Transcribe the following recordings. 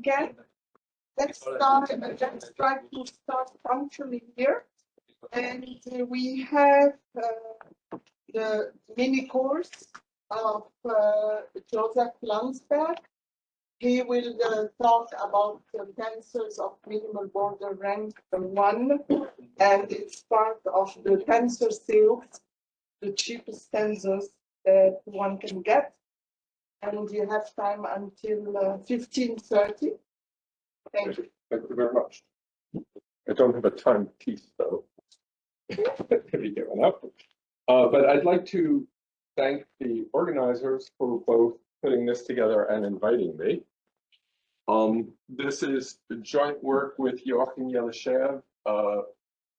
again. Let's start. Let's try to start punctually here. And we have the mini course of Joseph Landsberg. He will talk about the tensors of minimal border rank 1, and it's part of the tensor series, the cheapest tensors that one can get. And you have time until 15:30. Thank you. Thank you very much. I don't have a timepiece though. Maybe get one up. But I'd like to thank the organizers for both putting this together and inviting me. This is joint work with Joachim Yelishev,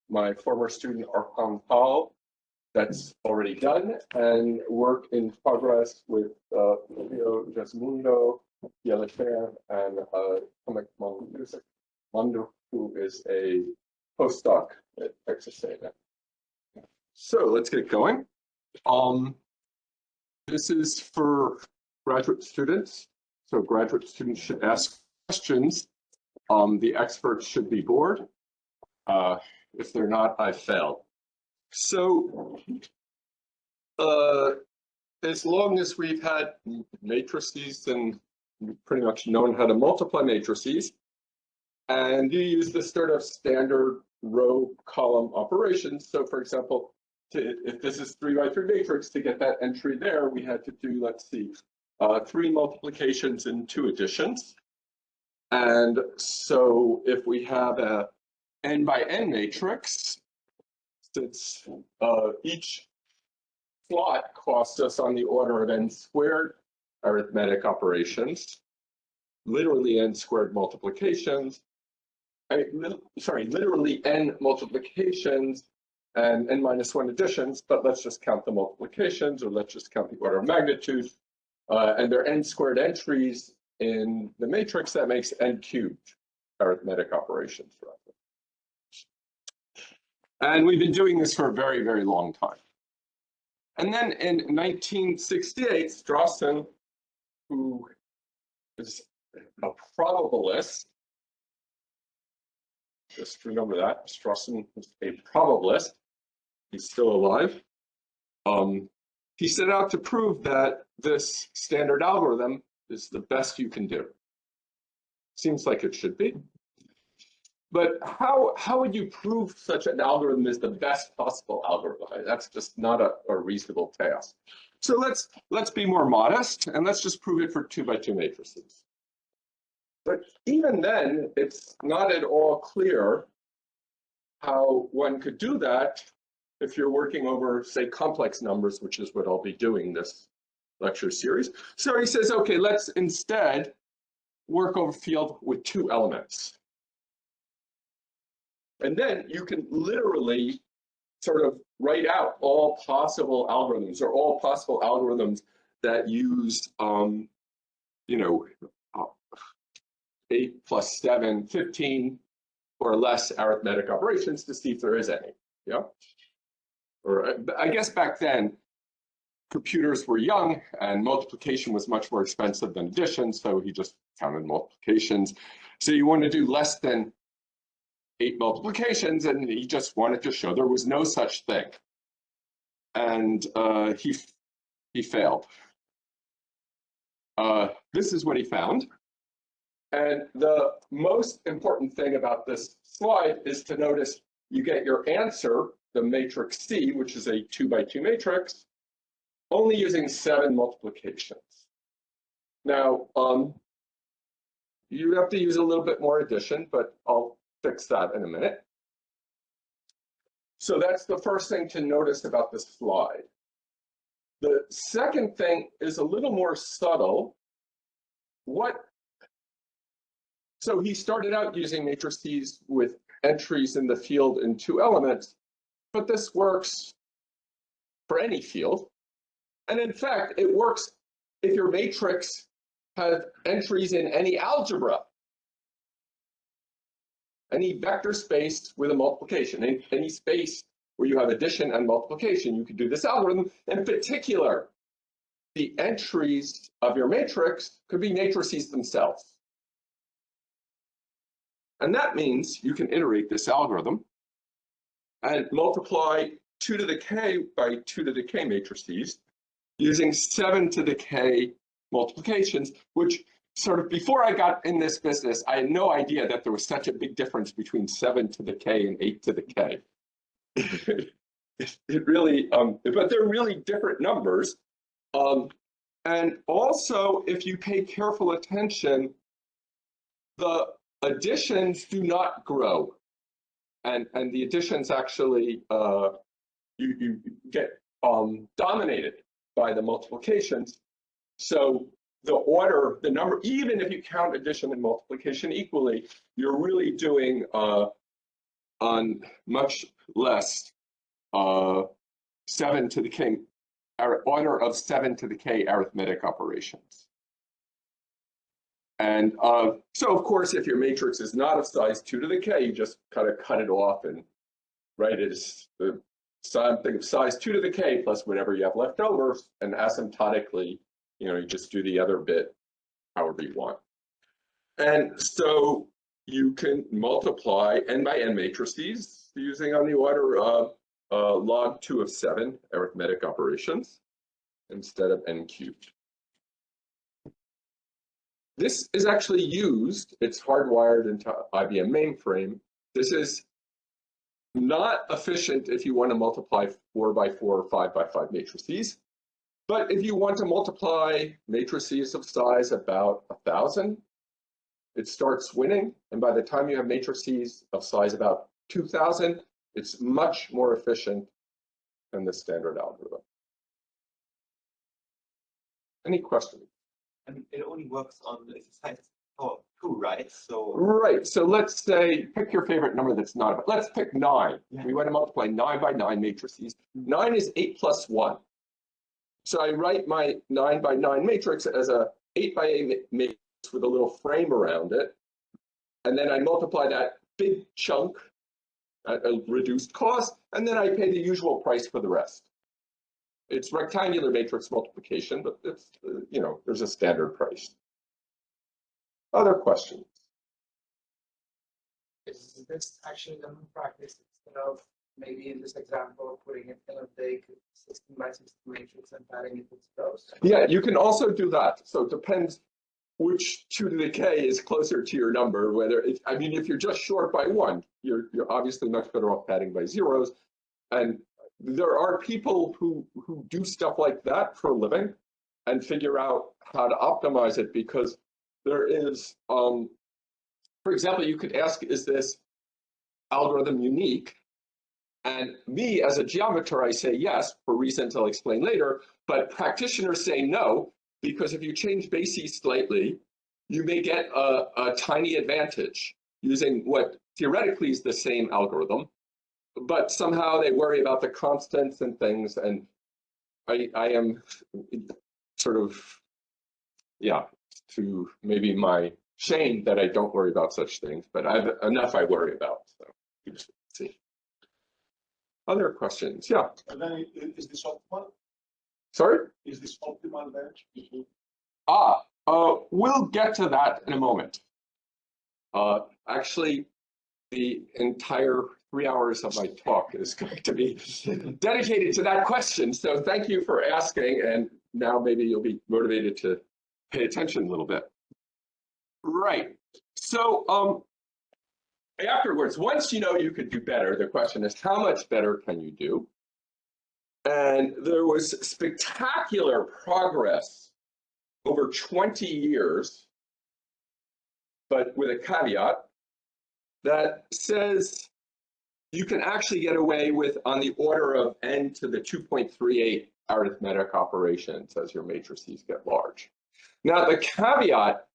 my former student Arkham Paul, that's already done, and work in progress with Julio Jasmundo, Yelishev, and Tomek Mondo, who is a postdoc at Texas A&M. So let's get going. This is for graduate students. So graduate students should ask questions. The experts should be bored. If they're not, I failed. So as long as we've had matrices and pretty much known how to multiply matrices, and you use the sort of standard row column operations. So for example, if this is 3 by 3 matrix, to get that entry there, we had to do, let's see, 3 multiplications and 2 additions. And so if we have a n by n matrix, since each slot costs us on the order of n squared arithmetic operations, literally n squared multiplications, literally n multiplications and n minus 1 additions, but let's just count the multiplications, or let's just count the order of magnitude. And they're n squared entries in the matrix. That makes n cubed arithmetic operations for us. And we've been doing this for a very, very long time. And then in 1968, Strawson, who is a probabilist, just remember that, Strawson was a probabilist, he's still alive. He set out to prove that this standard algorithm is the best you can do. Seems like it should be. But how would you prove such an algorithm is the best possible algorithm? That's just not a reasonable task. So let's be more modest, and let's just prove it for 2 by 2 matrices. But even then, it's not at all clear how one could do that if you're working over, say, complex numbers, which is what I'll be doing this lecture series. So he says, okay, let's instead work over field with 2 elements. And then you can literally sort of write out all possible algorithms, or all possible algorithms that use, 8 plus 7, 15 or less arithmetic operations to see if there is any. Yeah. Or I guess back then, computers were young and multiplication was much more expensive than addition, so he just counted multiplications. So you want to do less than 8 multiplications, and he just wanted to show there was no such thing. And he failed. This is what he found. And the most important thing about this slide is to notice you get your answer, the matrix C, which is a 2 by 2 matrix, only using 7 multiplications. Now, you have to use a little bit more addition, but I'll fix that in a minute. So that's the first thing to notice about this slide. The second thing is a little more subtle. So he started out using matrices with entries in the field in 2 elements, but this works for any field. And in fact, it works if your matrix has entries in any algebra, any vector space with a multiplication, any space where you have addition and multiplication, you could do this algorithm. In particular, the entries of your matrix could be matrices themselves. And that means you can iterate this algorithm and multiply 2 to the k by 2 to the k matrices using 7 to the k multiplications, which sort of before I got in this business, I had no idea that there was such a big difference between 7 to the k and 8 to the k. It really, but they're really different numbers. And also, if you pay careful attention, the additions do not grow. And the additions actually, you get dominated by the multiplications. So the order, the number, even if you count addition and multiplication equally, you're really doing on much less 7 to the k, order of 7 to the k arithmetic operations. And so, of course, if your matrix is not of size 2 to the k, you just kind of cut it off and write it as the something of size 2 to the k plus whatever you have left over, and asymptotically, you just do the other bit however you want. And so you can multiply n by n matrices using on the order of log 2 of 7 arithmetic operations instead of n cubed. This is actually used, it's hardwired into IBM mainframe. This is not efficient if you want to multiply 4 by 4 or 5 by 5 matrices. But if you want to multiply matrices of size about 1,000, it starts winning. And by the time you have matrices of size about 2,000, it's much more efficient than the standard algorithm. Any questions? And it only works on the size of 2, right? So right. So let's say pick your favorite number that's not. Let's pick 9. Yeah. We want to multiply 9 by 9 matrices. 9 is 8 plus 1. So I write my 9 by 9 matrix as a 8 by 8 matrix with a little frame around it, and then I multiply that big chunk at a reduced cost, and then I pay the usual price for the rest. It's rectangular matrix multiplication, but it's, there's a standard price. Other questions? Is this actually done in practice instead of maybe in this example putting it in a big 16 by 16 matrix and padding it with rows? Yeah, you can also do that. So it depends which 2 to the k is closer to your number. Whether if you're just short by 1, you're obviously much better off padding by zeros. And there are people who do stuff like that for a living and figure out how to optimize it, because there is, for example, you could ask, is this algorithm unique? And me, as a geometer, I say yes, for reasons I'll explain later, but practitioners say no, because if you change bases slightly, you may get a tiny advantage using what theoretically is the same algorithm, but somehow they worry about the constants and things, and I am sort of, to maybe my shame that I don't worry about such things, but I have enough I worry about, so you just see. Other questions? Yeah. And then is this optimal? Sorry? Is this optimal then? We'll get to that in a moment. Actually, the entire 3 hours of my talk is going to be dedicated to that question. So thank you for asking, and now maybe you'll be motivated to pay attention a little bit. Right. So afterwards, once you know you could do better, the question is, how much better can you do? And there was spectacular progress over 20 years, but with a caveat that says you can actually get away with on the order of n to the 2.38 arithmetic operations as your matrices get large. Now, the caveat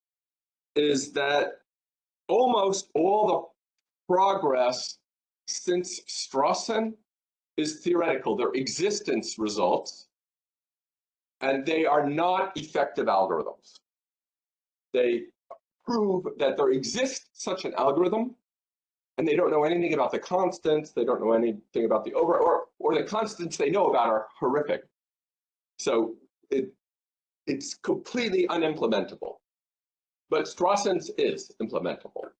is that almost all the progress since Strawson is theoretical. They're existence results, and they are not effective algorithms. They prove that there exists such an algorithm, and they don't know anything about the constants. They don't know anything about the or the constants they know about are horrific. So it's completely unimplementable. But Strawson's is implementable.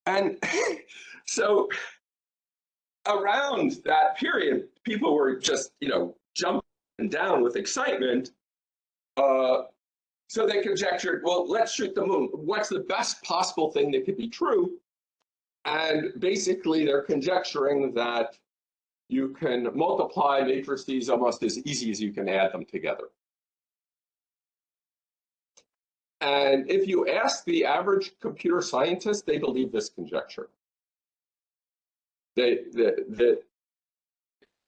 And so around that period, people were just, jumping down with excitement. So they conjectured, well, let's shoot the moon. What's the best possible thing that could be true? And basically, they're conjecturing that you can multiply matrices almost as easy as you can add them together. And if you ask the average computer scientist, they believe this conjecture.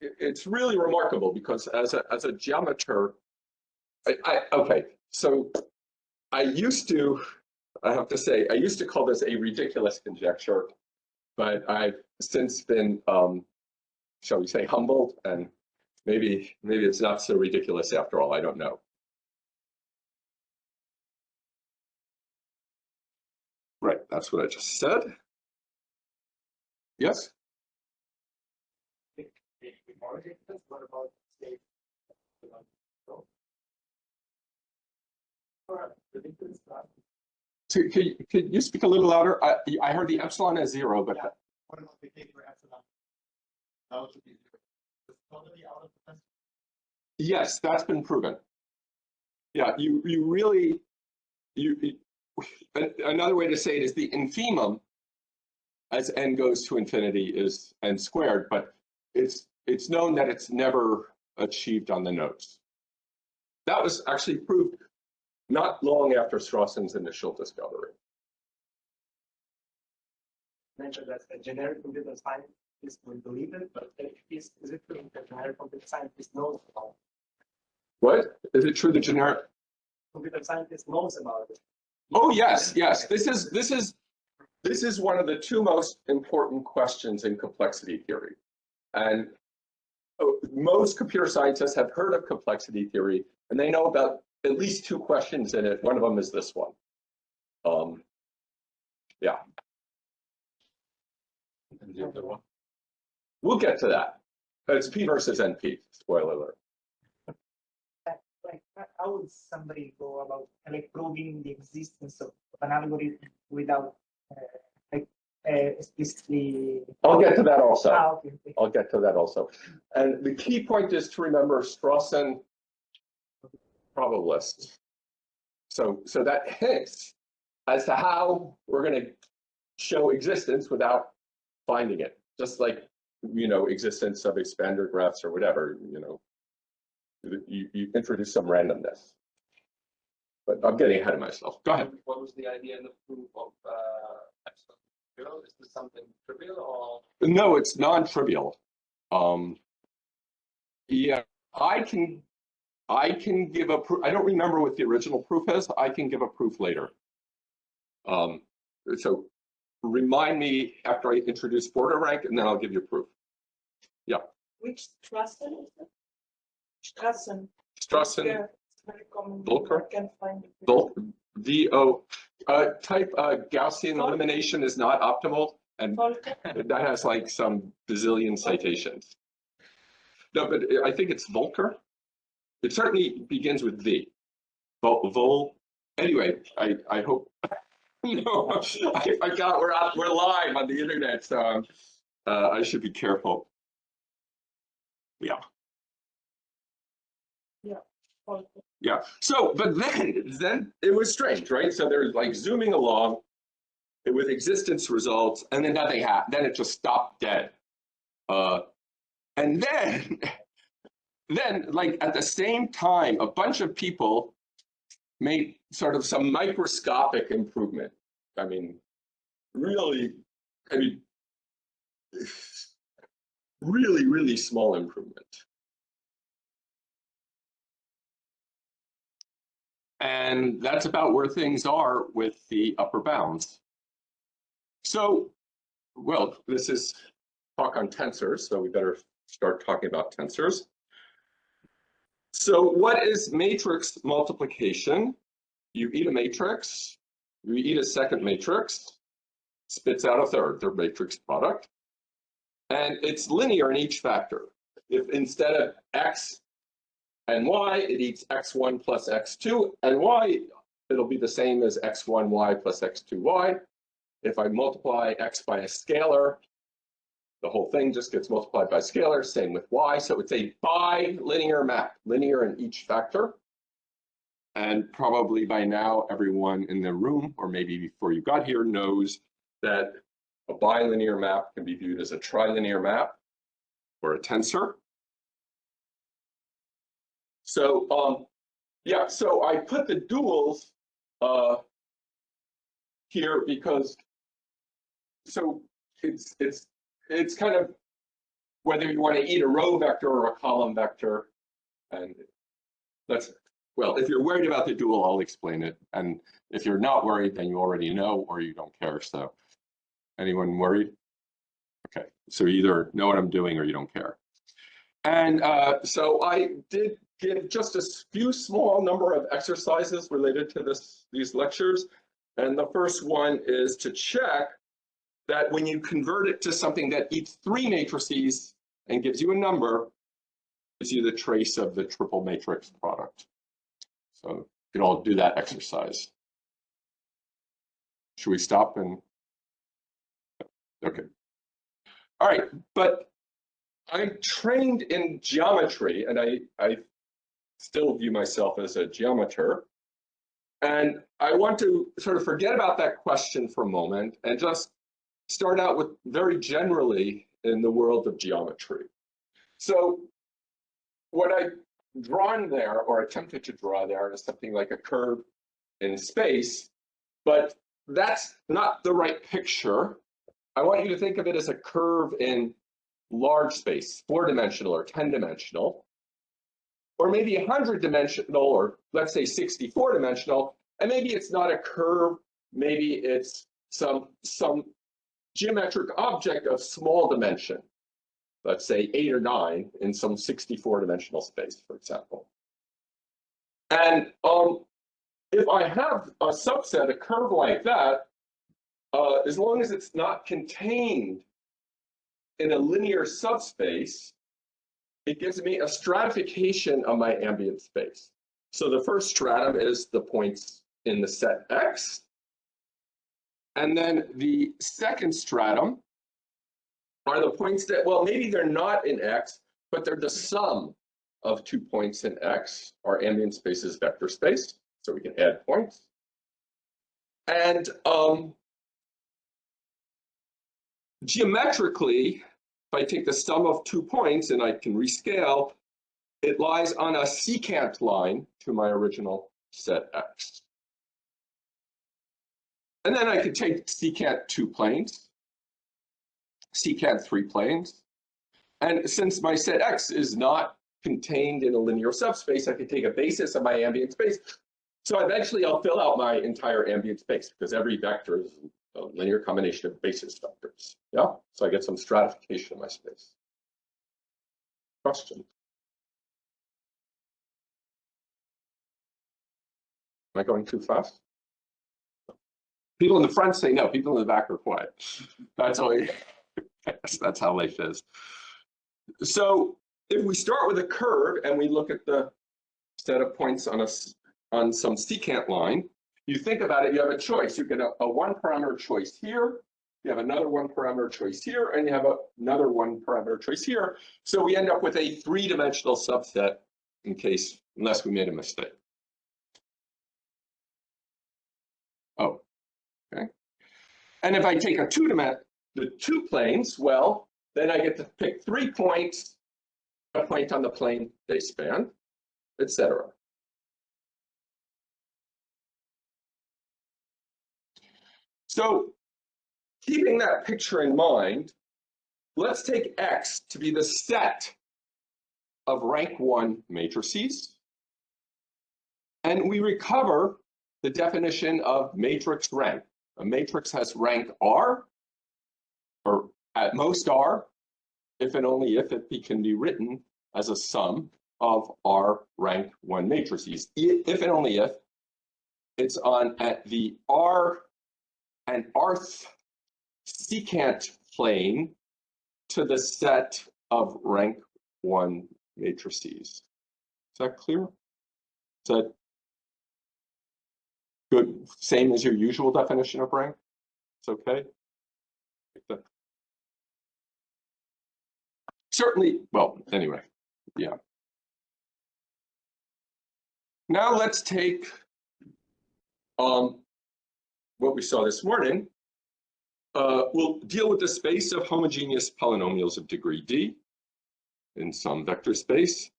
It's really remarkable because as a geometer, okay, so I have to say, I used to call this a ridiculous conjecture, but I've since been, shall we say, humbled, and maybe it's not so ridiculous after all, I don't know. Right, that's what I just said. Yes? What about say, So could you speak a little louder? I heard the epsilon as 0, but Yeah. What about the case for epsilon? That would be 0. It's totally out of the tensor. yes, that's been proven. Yeah, you really, another way to say it is the infimum as n goes to infinity is n squared, but it's known that it's never achieved on the nodes. That was actually proved not long after Strawson's initial discovery. mentioned that a generic computer scientist will believe it, but is it true that generic computer scientist knows about it? What? Is it true the generic? Computer scientist knows about it? Oh, yes, yes. This is one of the two most important questions in complexity theory. And most computer scientists have heard of complexity theory, and they know about at least two questions in it. One of them is this one. Yeah. And the other one. We'll get to that. It's P versus NP, spoiler alert. Like, how would somebody go about like proving the existence of an algorithm without explicitly? I'll get to that also. Okay. I'll get to that also. And the key point is to remember Strawson probabilist. So that hints as to how we're going to show existence without finding it. Just like, existence of expander graphs or whatever, you introduce some randomness. But I'm getting ahead of myself. Go ahead. What was the idea in the proof of epsilon 0? Is this something trivial or? No, it's non-trivial. Yeah, I can give a proof. I don't remember what the original proof is. I can give a proof later. So remind me after I introduce border rank, and then I'll give you proof. Yeah. Which Strawson is it? Strawson. Strawson, Yeah, it's very common. Volcker? I can't find it. VO. Type Gaussian elimination is not optimal, and Volcker. that has like some bazillion citations. No, but I think it's Volcker. It certainly begins with V. Anyway, I hope. No, I forgot we're live on the internet, so I should be careful. Yeah. Yeah. Volcker. Yeah. So, but then it was strange, right? So there's like zooming along with existence results, and then nothing happened. Then it just stopped dead. And then like at the same time, a bunch of people made sort of some microscopic improvement. I mean, really, really small improvement. And that's about where things are with the upper bounds. So, well, this is talk on tensors, so we better start talking about tensors. So what is matrix multiplication? You eat a matrix, you eat a second matrix, spits out a third matrix product, and it's linear in each factor. If instead of x and y, it eats x1 plus x2 and y, it'll be the same as x1y plus x2y. if I multiply x by a scalar, the whole thing just gets multiplied by scalar, same with y. So it's a bilinear map, linear in each factor. And probably by now, everyone in the room, or maybe before you got here, knows that a bilinear map can be viewed as a trilinear map or a tensor. So yeah, so I put the duals here because so it's kind of whether you want to eat a row vector or a column vector, and that's well, if you're worried about the dual, I'll explain it, and if you're not worried, then you already know or you don't care. So, anyone worried? Okay, so you either know what I'm doing or you don't care. And so I did give just a few small number of exercises related to these lectures. And the first one is to check that when you convert it to something that eats 3 matrices and gives you a number, gives you the trace of the triple matrix product. So you can all do that exercise. Should we stop and? Okay. All right, but I'm trained in geometry, and I still view myself as a geometer. And I want to sort of forget about that question for a moment and just start out with very generally in the world of geometry. So what I've drawn there, or attempted to draw there, is something like a curve in space, but that's not the right picture. I want you to think of it as a curve in large space, 4-dimensional or 10-dimensional, or maybe 100-dimensional, or let's say 64-dimensional, and maybe it's not a curve, maybe it's some geometric object of small dimension, let's say 8 or 9 in some 64-dimensional space, for example. And if I have a subset, a curve like that, as long as it's not contained in a linear subspace, it gives me a stratification of my ambient space. So the first stratum is the points in the set X. And then the second stratum are the points that, well, maybe they're not in X, but they're the sum of 2 points in X. Our ambient space is vector space, so we can add points. And geometrically, if I take the sum of 2 points and I can rescale, it lies on a secant line to my original set X. And then I could take secant 2 planes, secant 3 planes. And since my set X is not contained in a linear subspace, I could take a basis of my ambient space. So eventually I'll fill out my entire ambient space because every vector is a linear combination of basis vectors. Yeah, so I get some stratification of my space. Question? Am I going too fast? People in the front say no, people in the back are quiet. That's always, that's how life is. So if we start with a curve and we look at the set of points on some secant line, you think about it, you have a choice. You get a 1-parameter choice here, you have another 1-parameter choice here, and you have another 1-parameter choice here. So we end up with a 3-dimensional subset unless we made a mistake. Oh, okay. And if I take the 2 planes, well, then I get to pick 3 points, a point on the plane they span, etc. So keeping that picture in mind, let's take X to be the set of rank 1 matrices. And we recover the definition of matrix rank. A matrix has rank R, or at most R, if and only if it can be written as a sum of R rank 1 matrices. If and only if it's on at the R and Rth secant plane to the set of rank 1 matrices. Is that clear? Is that good? Same as your usual definition of rank? It's okay. Certainly, well, anyway, yeah. Now let's take what we saw this morning. We'll deal with the space of homogeneous polynomials of degree D in some vector space.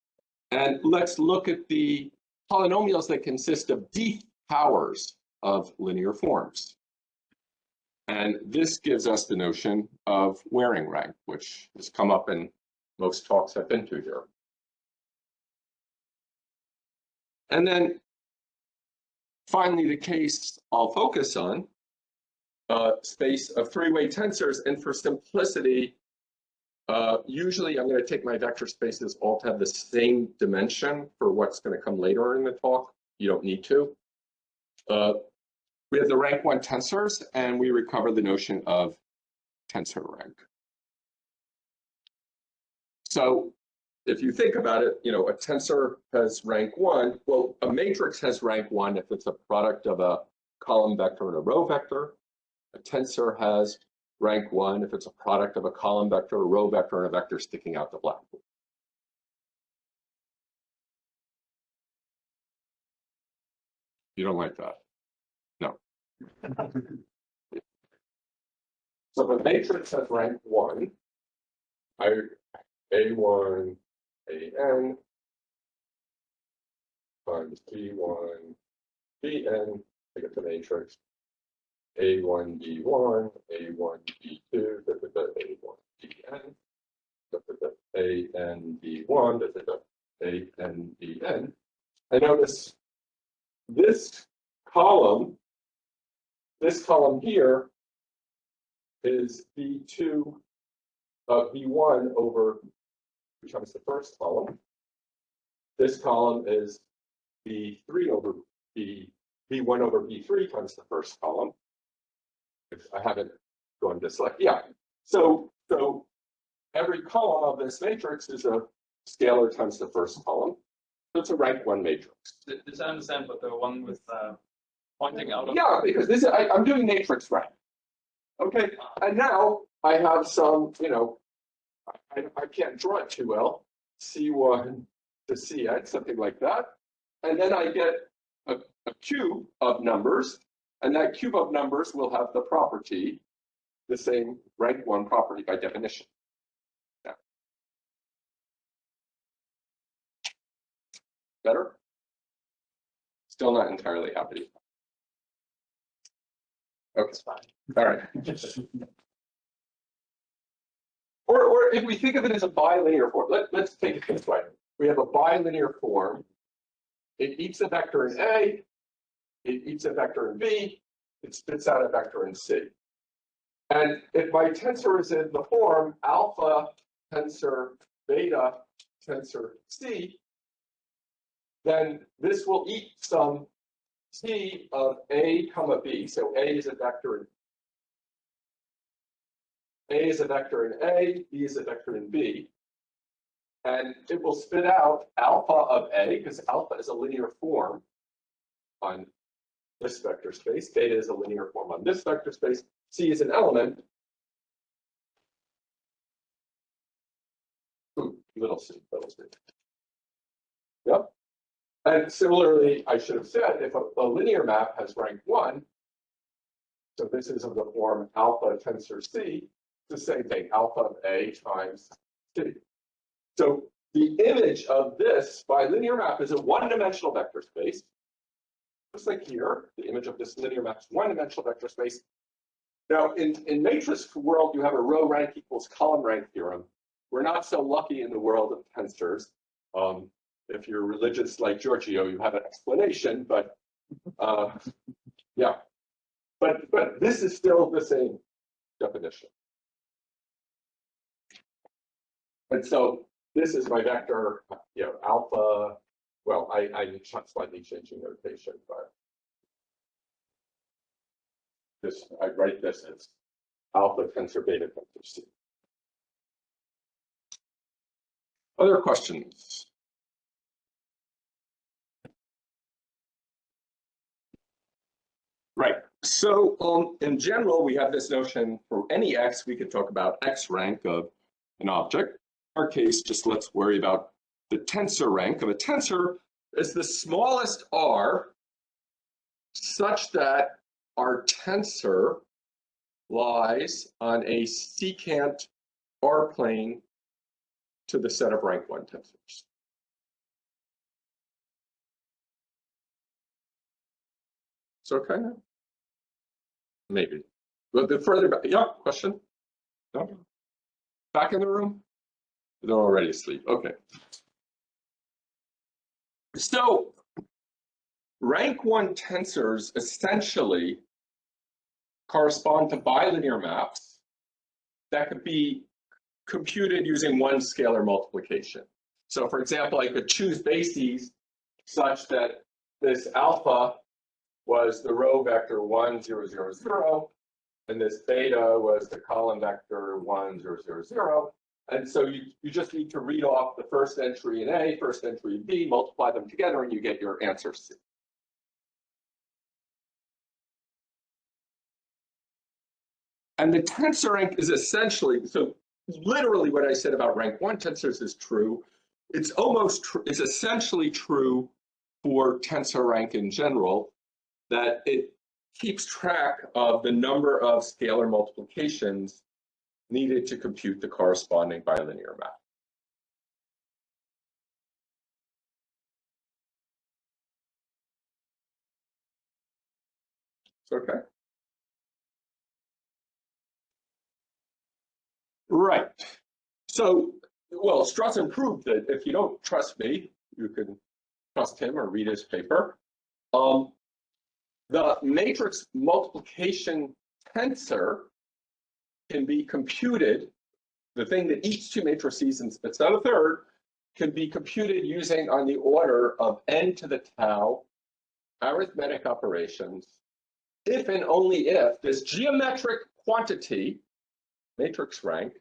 And let's look at the polynomials that consist of D powers of linear forms. And this gives us the notion of Waring rank, which has come up in most talks I've been to here. And then finally, the case I'll focus on, space of three-way tensors. And for simplicity, usually I'm going to take my vector spaces all to have the same dimension for what's going to come later in the talk. You don't need to. We have the rank 1 tensors, and we recover the notion of tensor rank. So if you think about it, you know, a tensor has rank 1. Well, a matrix has rank 1 if it's a product of a column vector and a row vector. A tensor has rank 1 if it's a product of a column vector, a row vector, and a vector sticking out the blackboard. You don't like that? No. So the matrix has rank 1. A1, AN times B1, BN, I get the matrix. A1, B1, A1, B2, A1, BN, AN, B1, AN, BN. And notice this column here is B2 of B1 over, becomes the first column. This column is B3 over B1 over B3 times the first column. If I haven't gone dyslexic, yeah. So every column of this matrix is a scalar times the first column. So it's a rank 1 matrix. This I understand, but the one with pointing out of. Yeah, because this is, I'm doing matrix rank. Okay, and now I have some, you know, I can't draw it too well, C1 to Cn, something like that. And then I get a cube of numbers, and that cube of numbers will have the property, the same rank 1 property by definition. Yeah. Better? Still not entirely happy. Okay, it's fine. All right. Or if we think of it as a bilinear form, let's take it this way. We have a bilinear form. It eats a vector in A, it eats a vector in B, it spits out a vector in C. And if my tensor is in the form alpha tensor beta tensor C, then this will eat some T of A comma B. So A is a vector in A is a vector in A, B is a vector in B. And it will spit out alpha of A, because alpha is a linear form on this vector space. Beta is a linear form on this vector space. C is an element. Little c, little c. Yep. And similarly, I should have said, if a linear map has rank 1, so this is of the form alpha tensor C, the same thing, alpha of A times C. So the image of this bilinear map is a one-dimensional vector space. Just like here, the image of this linear map is one-dimensional vector space. Now, in matrix world, you have a row rank equals column rank theorem. We're not so lucky in the world of tensors. If you're religious like Giorgio, you have an explanation, but yeah. But this is still the same definition. And so this is my vector, you know, alpha. Well, I'm slightly changing notation, but this, I write this as alpha tensor beta tensor C. Other questions? Right. So in general, we have this notion for any x, we could talk about x rank of an object. In our case, just let's worry about the tensor rank of a tensor is the smallest r such that our tensor lies on a secant r plane to the set of rank 1 tensors. It's okay now? Maybe. But the further back, yeah, question? No? Back in the room? They're already asleep. Okay. So rank 1 tensors essentially correspond to bilinear maps that could be computed using one scalar multiplication. So for example, I could choose bases such that this alpha was the row vector 1, 0, 0, 0, and this beta was the column vector 1, 0, 0, 0. And so you just need to read off the first entry in A, first entry in B, multiply them together, and you get your answer C. And the tensor rank is essentially, so literally what I said about rank 1 tensors is true. It's essentially true for tensor rank in general, that it keeps track of the number of scalar multiplications needed to compute the corresponding bilinear map. It's okay. Right. So, well, Strawson proved that if you don't trust me, you can trust him or read his paper. The matrix multiplication tensor can be computed, the thing that eats two matrices and spits out a third, can be computed using on the order of n to the tau arithmetic operations, if and only if this geometric quantity, matrix rank,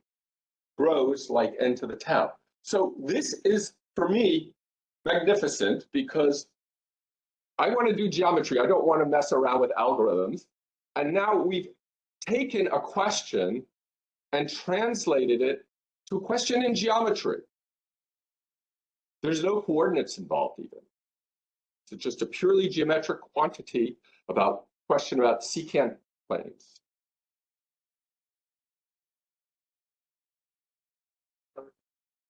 grows like n to the tau. So this is, for me, magnificent because I want to do geometry. I don't want to mess around with algorithms. And now we've taken a question and translated it to a question in geometry. There's no coordinates involved even. It's just a purely geometric quantity about question about secant planes.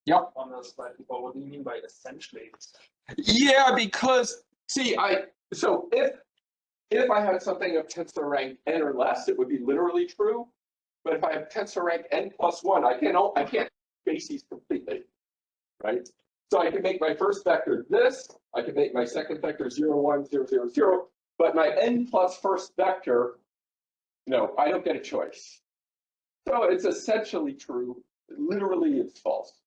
Yep. On the slide before, what do you mean by essentially? Yeah, because see, so if I had something of tensor rank n or less, it would be literally true. But if I have tensor rank n plus 1, I can't bases completely, right? So I can make my first vector this, I can make my second vector 0, 1, 0, 0, 0, but my n plus first vector, no, I don't get a choice. So it's essentially true. Literally, it's false.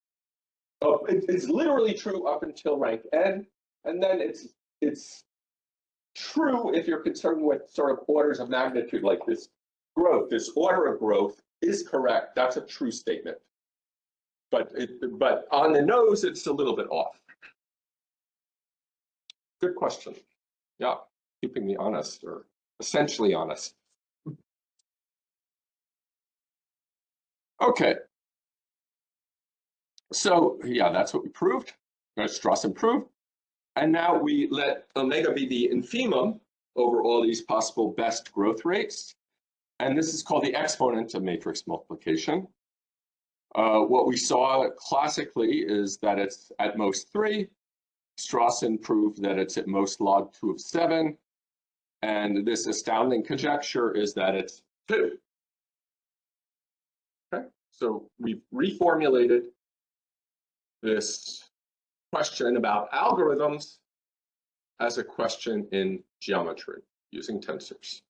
Oh, it's literally true up until rank n, and then it's true if you're concerned with sort of orders of magnitude like this growth. This order of growth is correct. That's a true statement. But on the nose, it's a little bit off. Good question. Yeah, keeping me honest, or essentially honest. Okay. So yeah, that's what we proved. Strawson proved. And now we let omega be the infimum over all these possible best growth rates. And this is called the exponent of matrix multiplication. What we saw classically is that it's at most 3. Strawson proved that it's at most log 2 of 7. And this astounding conjecture is that it's 2. Okay, so we've reformulated this question about algorithms as a question in geometry using tensors.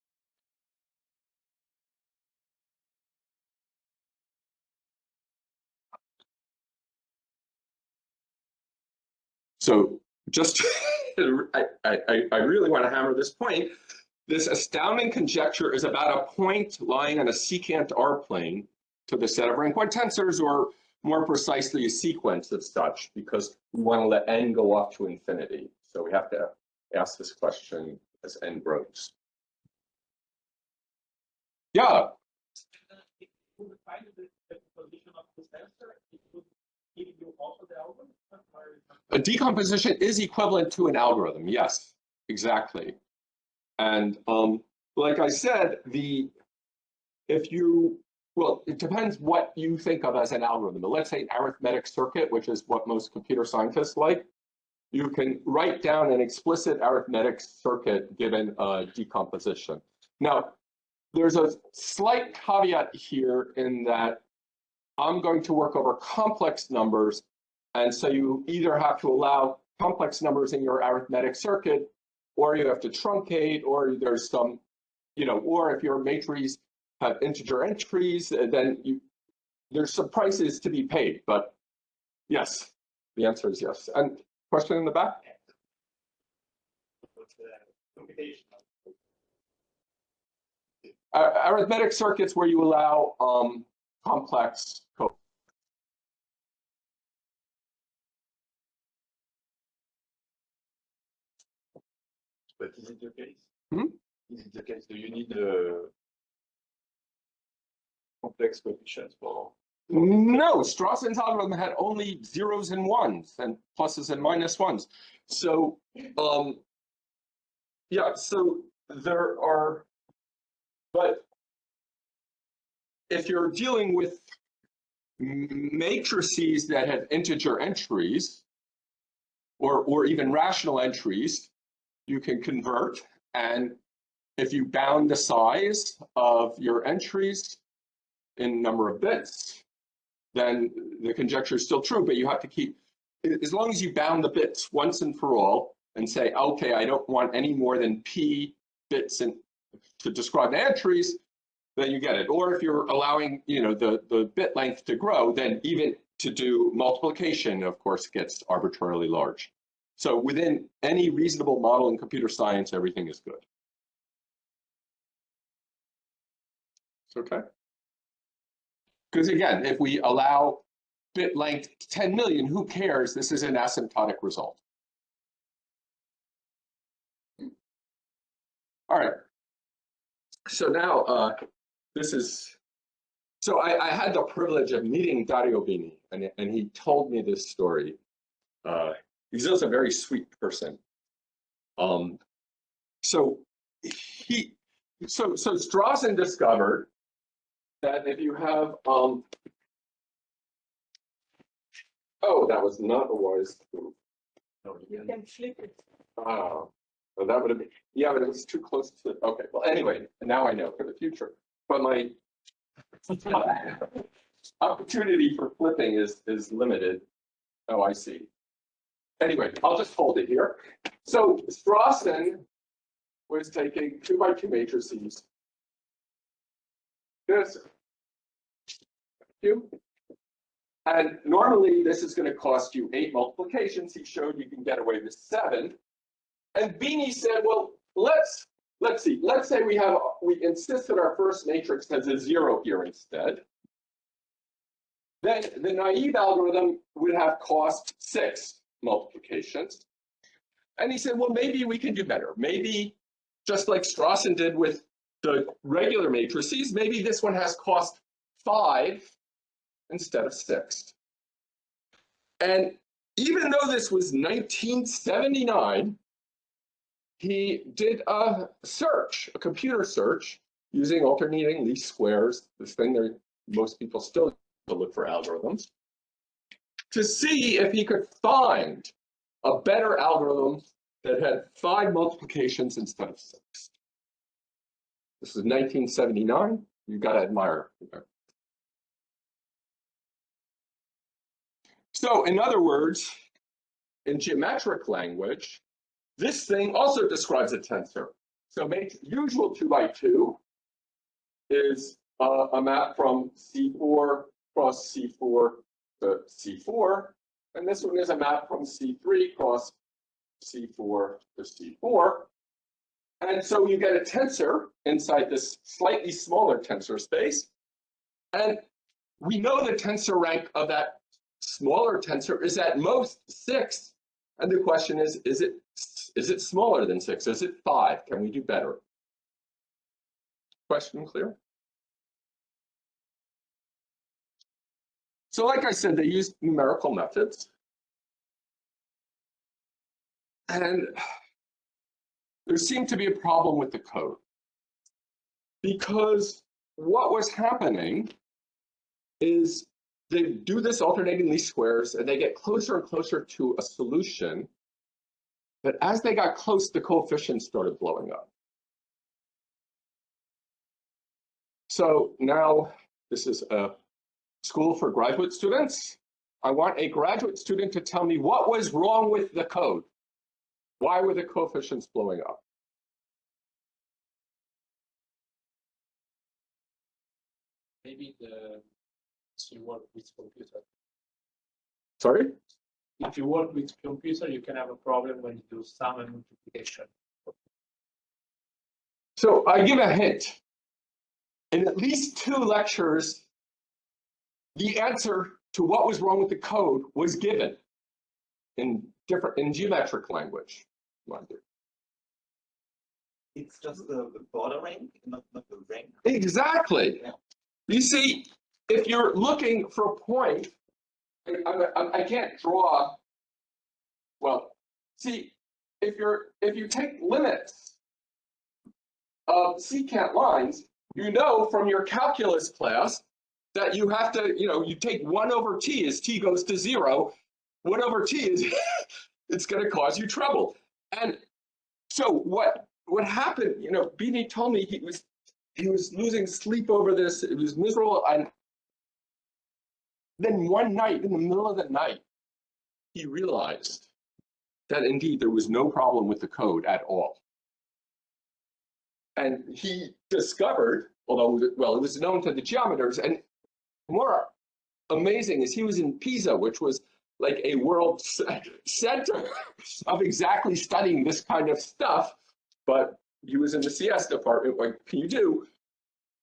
So just, I really want to hammer this point. This astounding conjecture is about a point lying on a secant R plane to the set of rank 1 tensors, or more precisely a sequence of such, because we want to let n go off to infinity. So we have to ask this question as n grows. Yeah, If you would find the position of the sensor, it would give you also the algorithm? a decomposition is equivalent to an algorithm. Yes, exactly. And like I said, well, it depends what you think of as an algorithm. But let's say an arithmetic circuit, which is what most computer scientists like. You can write down an explicit arithmetic circuit given a decomposition. Now, there's a slight caveat here in that I'm going to work over complex numbers. And so you either have to allow complex numbers in your arithmetic circuit, or you have to truncate, or there's some, or if your matrices have integer entries, then there's some prices to be paid. But yes, the answer is yes. And question in the back? What's the computation? Arithmetic circuits where you allow complex code. But is it the case? Hmm? Is it the case? Do you need a complex coefficients for? No, Strawson's algorithm had only zeros and ones and pluses and minus ones. So, yeah, so there are, but if you're dealing with matrices that have integer entries or even rational entries, you can convert. And if you bound the size of your entries in number of bits, then the conjecture is still true, but you have to keep, as long as you bound the bits once and for all and say, okay, I don't want any more than P bits to describe the entries, then you get it. Or if you're allowing, the bit length to grow, then even to do multiplication, of course, gets arbitrarily large. So within any reasonable model in computer science, everything is good. It's okay? Because again, if we allow bit length 10 million, who cares? This is an asymptotic result. All right. So now so I had the privilege of meeting Dario Bini, and he told me this story. He's also a very sweet person. So Strawson discovered that if you have oh, that was not a wise move. No, You can flip it. Well, that would have been, yeah, but it was too close to, okay, well, anyway, now I know for the future. But my opportunity for flipping is limited. Oh, I see. Anyway, I'll just hold it here. So Strawson was taking 2x2 matrices. This. And normally this is going to cost you 8 multiplications. He showed you can get away with 7. And Bini said, well, let's see. Let's say we insist that our first matrix has a 0 here instead. Then the naive algorithm would have cost 6 multiplications. And he said, well, maybe we can do better. Maybe just like Strawson did with the regular matrices, maybe this one has cost 5 instead of 6. And even though this was 1979, he did a search, a computer search, using alternating least squares, this thing that most people still look for algorithms, to see if he could find a better algorithm that had 5 multiplications instead of 6. This is 1979. You've got to admire. So in other words, in geometric language, this thing also describes a tensor. So usual 2x2 is a map from C4 cross C4 to C4. And this one is a map from C3 cross C4 to C4. And so you get a tensor inside this slightly smaller tensor space. And we know the tensor rank of that smaller tensor is at most 6. And the question is it smaller than 6? Is it 5? Can we do better? Question clear? So like I said, they used numerical methods. And there seemed to be a problem with the code. Because what was happening is they do this alternating least squares and they get closer and closer to a solution. But as they got close, the coefficients started blowing up. So now this is a school for graduate students. I want a graduate student to tell me what was wrong with the code. Why were the coefficients blowing up? Maybe you work with computer. Sorry? If you work with computer, you can have a problem when you do sum and multiplication. So I give a hint. In at least 2 lectures, the answer to what was wrong with the code was given in geometric language. It's just the border rank, not the rank. Exactly. Yeah. You see, if you're looking for a point, I can't draw. Well, see, if you take limits of secant lines, you know from your calculus class that you have to, you take 1 over t as t goes to 0. 1 over t is it's going to cause you trouble. And so what happened? Beanie told me he was losing sleep over this. It was miserable. And then one night, in the middle of the night, he realized that indeed there was no problem with the code at all. And he discovered, although, well, it was known to the geometers, and more amazing is he was in Pisa, which was like a world center of exactly studying this kind of stuff, but he was in the CS department. What can you do?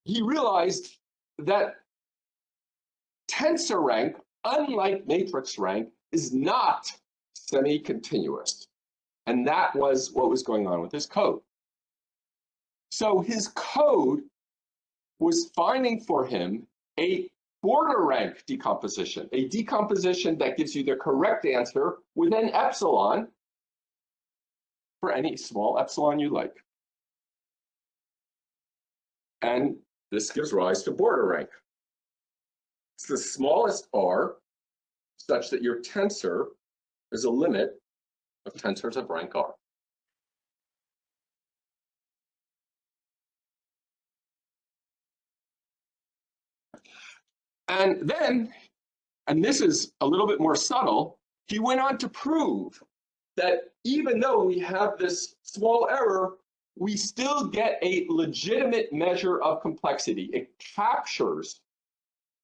He realized that tensor rank, unlike matrix rank, is not semi-continuous. And that was what was going on with his code. So his code was finding for him a border rank decomposition, a decomposition that gives you the correct answer within epsilon for any small epsilon you like. And this gives rise to border rank. It's the smallest R such that your tensor is a limit of tensors of rank R. And then, and this is a little bit more subtle, he went on to prove that even though we have this small error, we still get a legitimate measure of complexity. It captures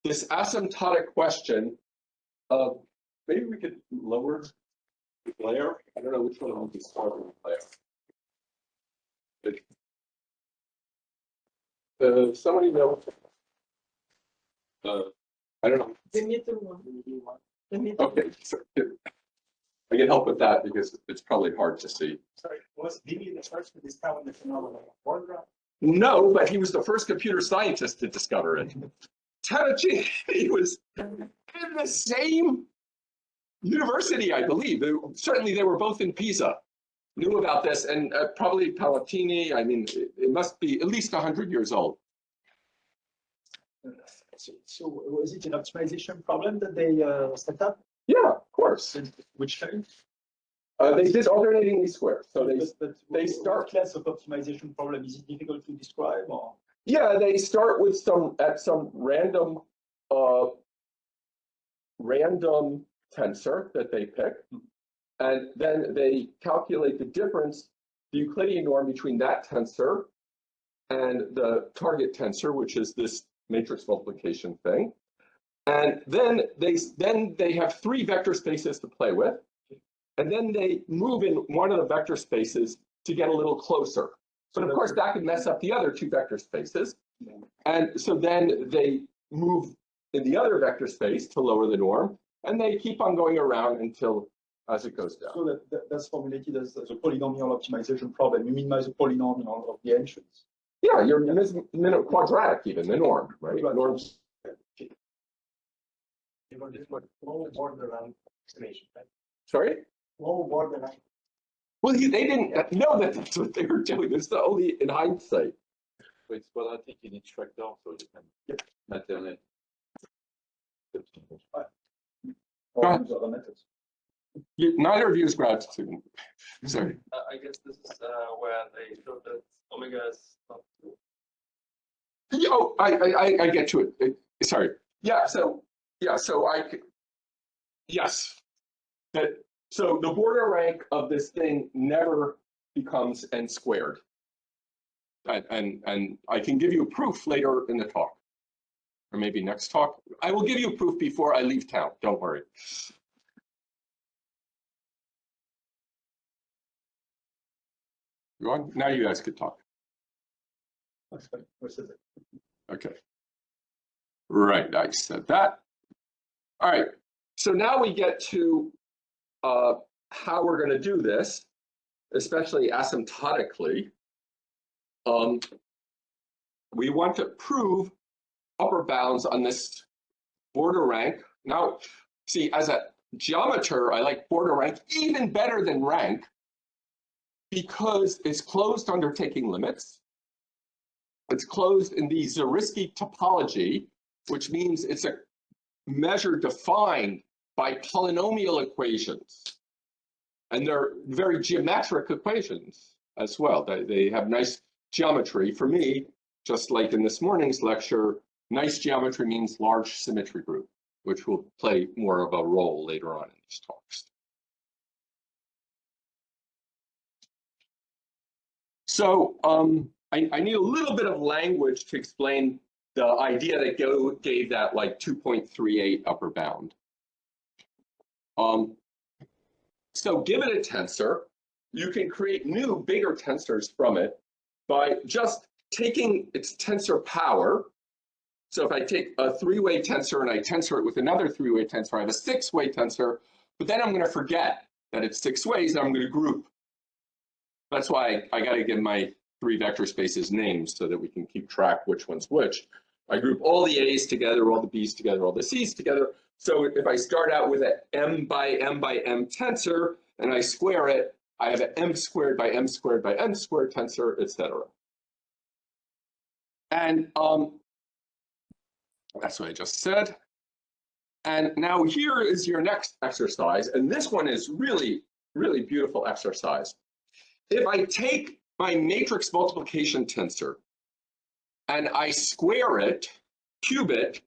this asymptotic question of, maybe we could lower the layer. I don't know which one will be smaller layer. Somebody know? I don't know. The middle one. Okay, so I can help with that because it's probably hard to see. Sorry, was Vinny the first to discover the phenomenon of border rank? No, but he was the first computer scientist to discover it. Terracini, he was in the same university, I believe. Certainly they were both in Pisa, knew about this, and probably Palatini, I mean, it must be at least 100 years old. So was it an optimization problem that they set up? Yeah, of course. Which kind? They did alternating least squares. So they start class of optimization problem. Is it difficult to describe or? Yeah, they start with some random tensor that they pick, and then they calculate the difference, the Euclidean norm between that tensor and the target tensor, which is this matrix multiplication thing. And then they have 3 vector spaces to play with. And then they move in one of the vector spaces to get a little closer. But of course, that could mess up the other 2 vector spaces. And so then they move in the other vector space to lower the norm. And they keep on going around until as it goes down. So that's formulated as a polynomial optimization problem. You minimize the polynomial of the entrance. Yeah, you're quadratic even, the norm, right? Norms. Low borderline estimation, right? Sorry? Low borderline. Well, they didn't know that that's what they were doing. It's the only in hindsight. Wait, well, I think you need to track down so you can maintain it. Or use other methods. Neither of you is grad student. Sorry. I guess this is where they showed that omega is not true. Oh, I get to it. Sorry. Yeah. So yes. So the border rank of this thing never becomes n squared. And I can give you a proof later in the talk, or maybe next talk. I will give you a proof before I leave town. Don't worry. Go on. Now you guys could talk. Okay. Right, I said that. All right. So now we get to how we're going to do this, especially asymptotically. We want to prove upper bounds on this border rank. Now, see, as a geometer, I like border rank even better than rank because it's closed under taking limits. It's closed in the Zariski topology, which means it's a measure defined by polynomial equations. And they're very geometric equations as well. They have nice geometry. For me, just like in this morning's lecture, nice geometry means large symmetry group, which will play more of a role later on in these talks. So I need a little bit of language to explain the idea that gave that like 2.38 upper bound. So given a tensor, you can create new bigger tensors from it by just taking its tensor power. So if I take a three-way tensor and I tensor it with another three-way tensor, I have a six-way tensor, but then I'm going to forget that it's six ways and I'm going to group. That's why I got to give my three vector spaces names so that we can keep track which one's which. I group all the A's together, all the B's together, all the C's together. So if I start out with an m by m by m tensor and I square it, I have an m squared by m squared by n squared tensor, etc. And that's what I just said. And now here is your next exercise. And this one is really, really beautiful exercise. If I take my matrix multiplication tensor and I square it, cube it,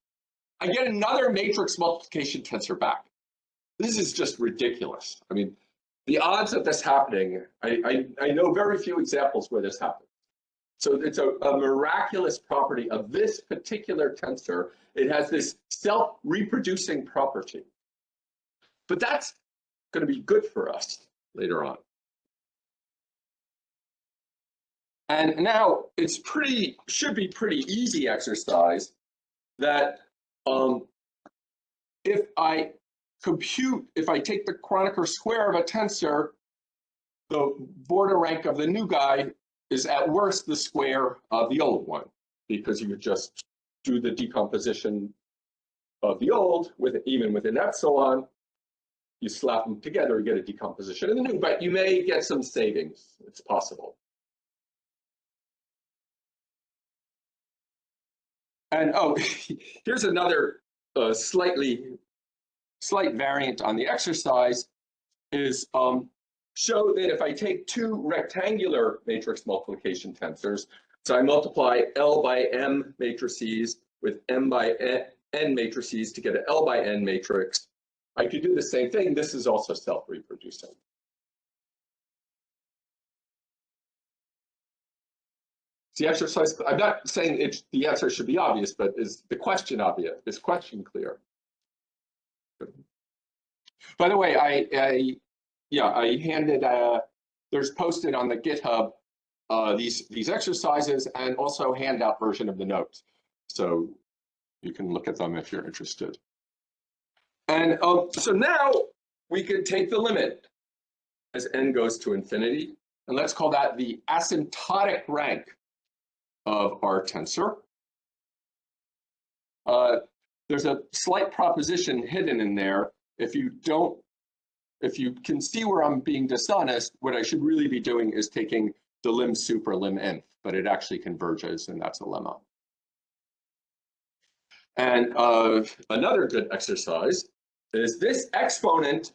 I get another matrix multiplication tensor back. This is just ridiculous. I mean, the odds of this happening, I know very few examples where this happens. So it's a miraculous property of this particular tensor. It has this self-reproducing property. But that's going to be good for us later on. And now it's should be pretty easy exercise that if I take the Kronecker square of a tensor, the border rank of the new guy is at worst the square of the old one, because you would just do the decomposition of the old even with an epsilon. You slap them together, you get a decomposition of the new, but you may get some savings. It's possible. And oh, here's another slight variant on the exercise is show that if I take two rectangular matrix multiplication tensors, so I multiply L by M matrices with M by N matrices to get an L by N matrix, I could do the same thing. This is also self-reproducing. The exercise, I'm not saying the answer should be obvious, but is the question obvious? Is question clear? By the way, I handed, there's posted on the GitHub these exercises and also handout version of the notes. So you can look at them if you're interested. And so now we could take the limit as n goes to infinity, and let's call that the asymptotic rank of our tensor. there's a slight proposition hidden in there. If you can see where I'm being dishonest, what I should really be doing is taking the lim super lim nth, but it actually converges, and that's a lemma. And another good exercise is this exponent,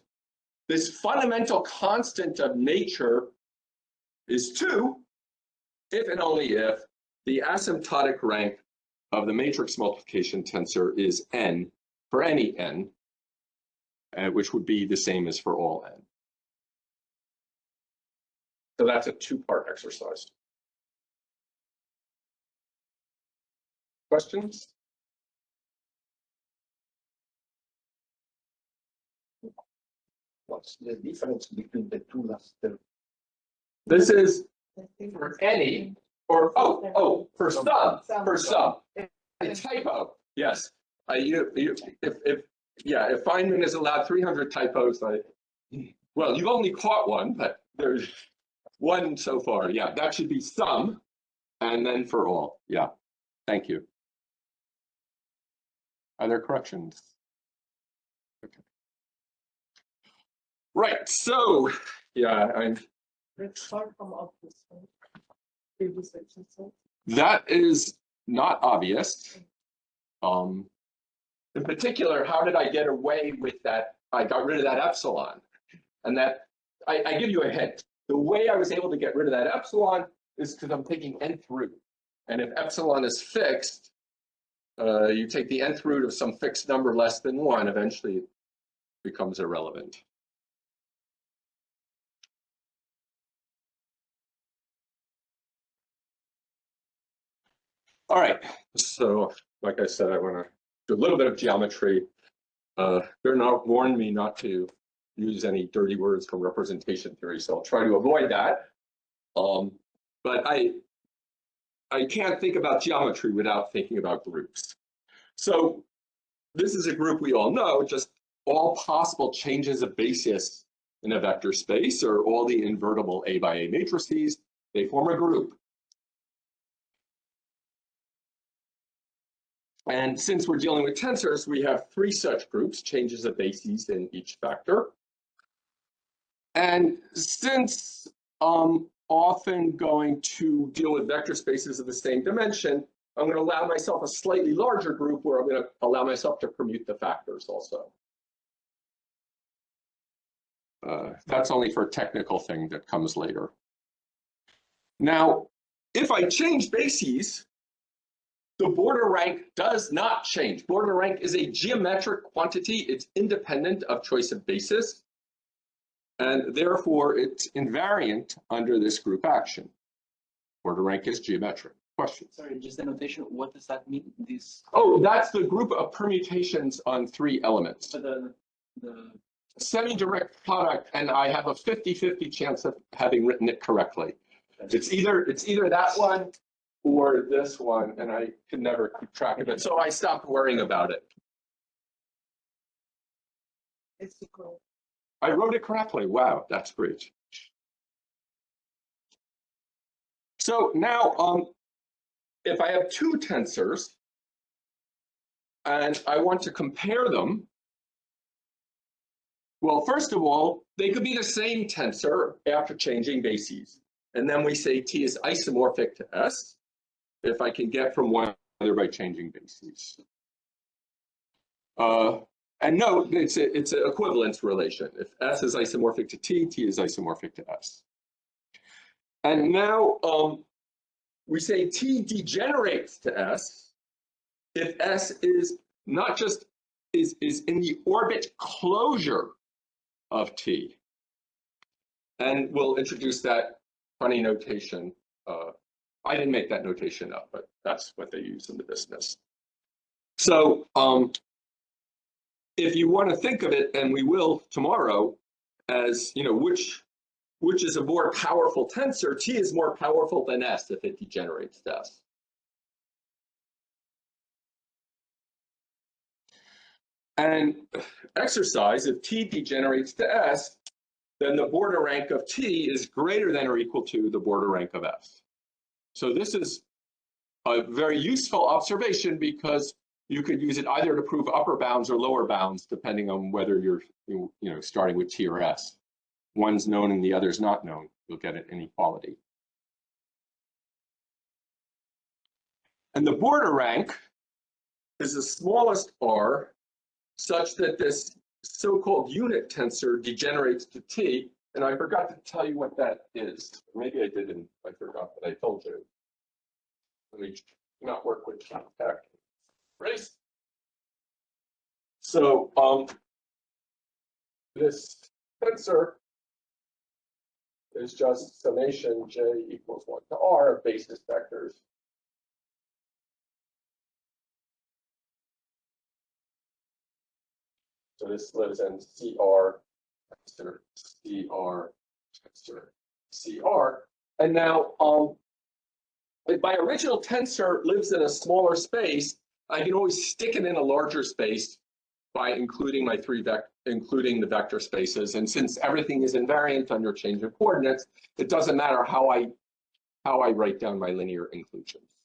this fundamental constant of nature is 2 if and only if the asymptotic rank of the matrix multiplication tensor is n for any n, which would be the same as for all n. So that's a 2-part exercise. Questions? What's the difference between the two last terms? This is for any, or for some, A typo, yes. If Feynman is allowed 300 typos, well, you've only caught one, but there's one so far. Yeah, that should be some, and then for all. Yeah, thank you. Other corrections? Okay. Right, so, yeah, Let's start from up this one. Previous exercise. that is not obvious. In particular, how did I get away with that? I got rid of that epsilon. And that, I give you a hint. The way I was able to get rid of that epsilon is because I'm taking nth root. And if epsilon is fixed, you take the nth root of some fixed number less than 1, eventually it becomes irrelevant. All right, so like I said, I want to do a little bit of geometry. Bernard warned me not to use any dirty words from representation theory, so I'll try to avoid that. But I can't think about geometry without thinking about groups. So this is a group we all know, just all possible changes of basis in a vector space, or all the invertible A by A matrices, they form a group. And since we're dealing with tensors, we have 3 such groups, changes of bases in each vector. And since I'm often going to deal with vector spaces of the same dimension, I'm going to allow myself a slightly larger group where I'm going to allow myself to permute the factors also. That's only for a technical thing that comes later. Now, if I change bases, the border rank does not change. Border rank is a geometric quantity. It's independent of choice of basis. And therefore, it's invariant under this group action. Border rank is geometric. Question? Sorry, just the notation. What does that mean? This. Oh, that's the group of permutations on 3 elements. So the semi-direct product, and I have a 50-50 chance of having written it correctly. It's either that one or this one, and I can never keep track of it. So I stopped worrying about it. It's equal. I wrote it correctly. Wow, that's great. So now, if I have 2 tensors and I want to compare them, well, first of all, they could be the same tensor after changing bases. And then we say T is isomorphic to S if I can get from one another by changing bases. And note, it's an equivalence relation. If S is isomorphic to T, T is isomorphic to S. And now we say T degenerates to S if S is not just is in the orbit closure of T. And we'll introduce that funny notation. I didn't make that notation up, but that's what they use in the business. So if you want to think of it, and we will tomorrow, as which is a more powerful tensor, T is more powerful than S if it degenerates to S. And exercise, if T degenerates to S, then the border rank of T is greater than or equal to the border rank of S. So this is a very useful observation because you could use it either to prove upper bounds or lower bounds, depending on whether you're starting with T or S. One's known and the other's not known. You'll get an inequality. And the border rank is the smallest R such that this so-called unit tensor degenerates to T. And I forgot to tell you what that is. Maybe I didn't. I forgot, but I told you. Let me not work with contact race. So this tensor is just summation j equals 1 to r of basis vectors. So this lives in CR, tensor, CR, tensor, CR. And now, if my original tensor lives in a smaller space, I can always stick it in a larger space by including my including the vector spaces. And since everything is invariant under change of coordinates, it doesn't matter how I write down my linear inclusions.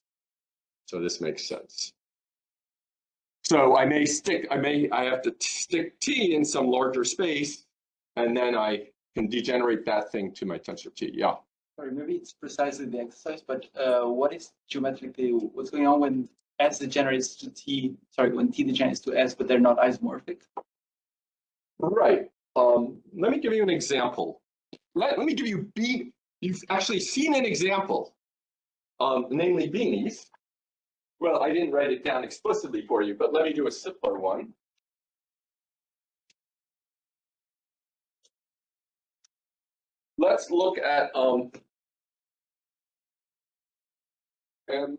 So this makes sense. So I have to stick T in some larger space, and then I can degenerate that thing to my tensor T. Yeah. Sorry, maybe it's precisely the exercise, but what is geometrically, what's going on when S degenerates to T, sorry, when T degenerates to S, but they're not isomorphic? Right. Let me give you an example. Let me give you B. You've actually seen an example, namely beanies. Well, I didn't write it down explicitly for you, but let me do a simpler one. Let's look at M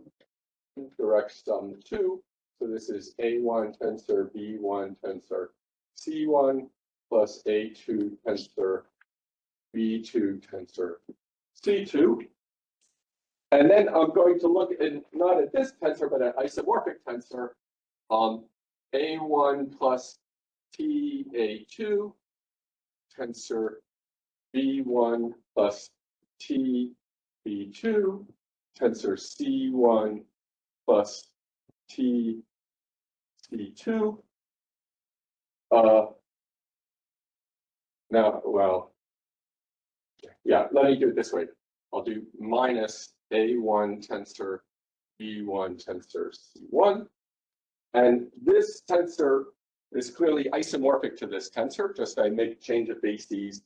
direct sum 2. So this is A1 tensor, B1 tensor, C1 plus A2 tensor, B2 tensor, C2. And then I'm going to look at not at this tensor, but an isomorphic tensor, A1 plus TA2 tensor B1 plus TB2 tensor C1 plus TC2. Now, well, yeah, let me do it this way. I'll do minus A1 tensor B1 tensor C1. And this tensor is clearly isomorphic to this tensor. Just I make change of bases.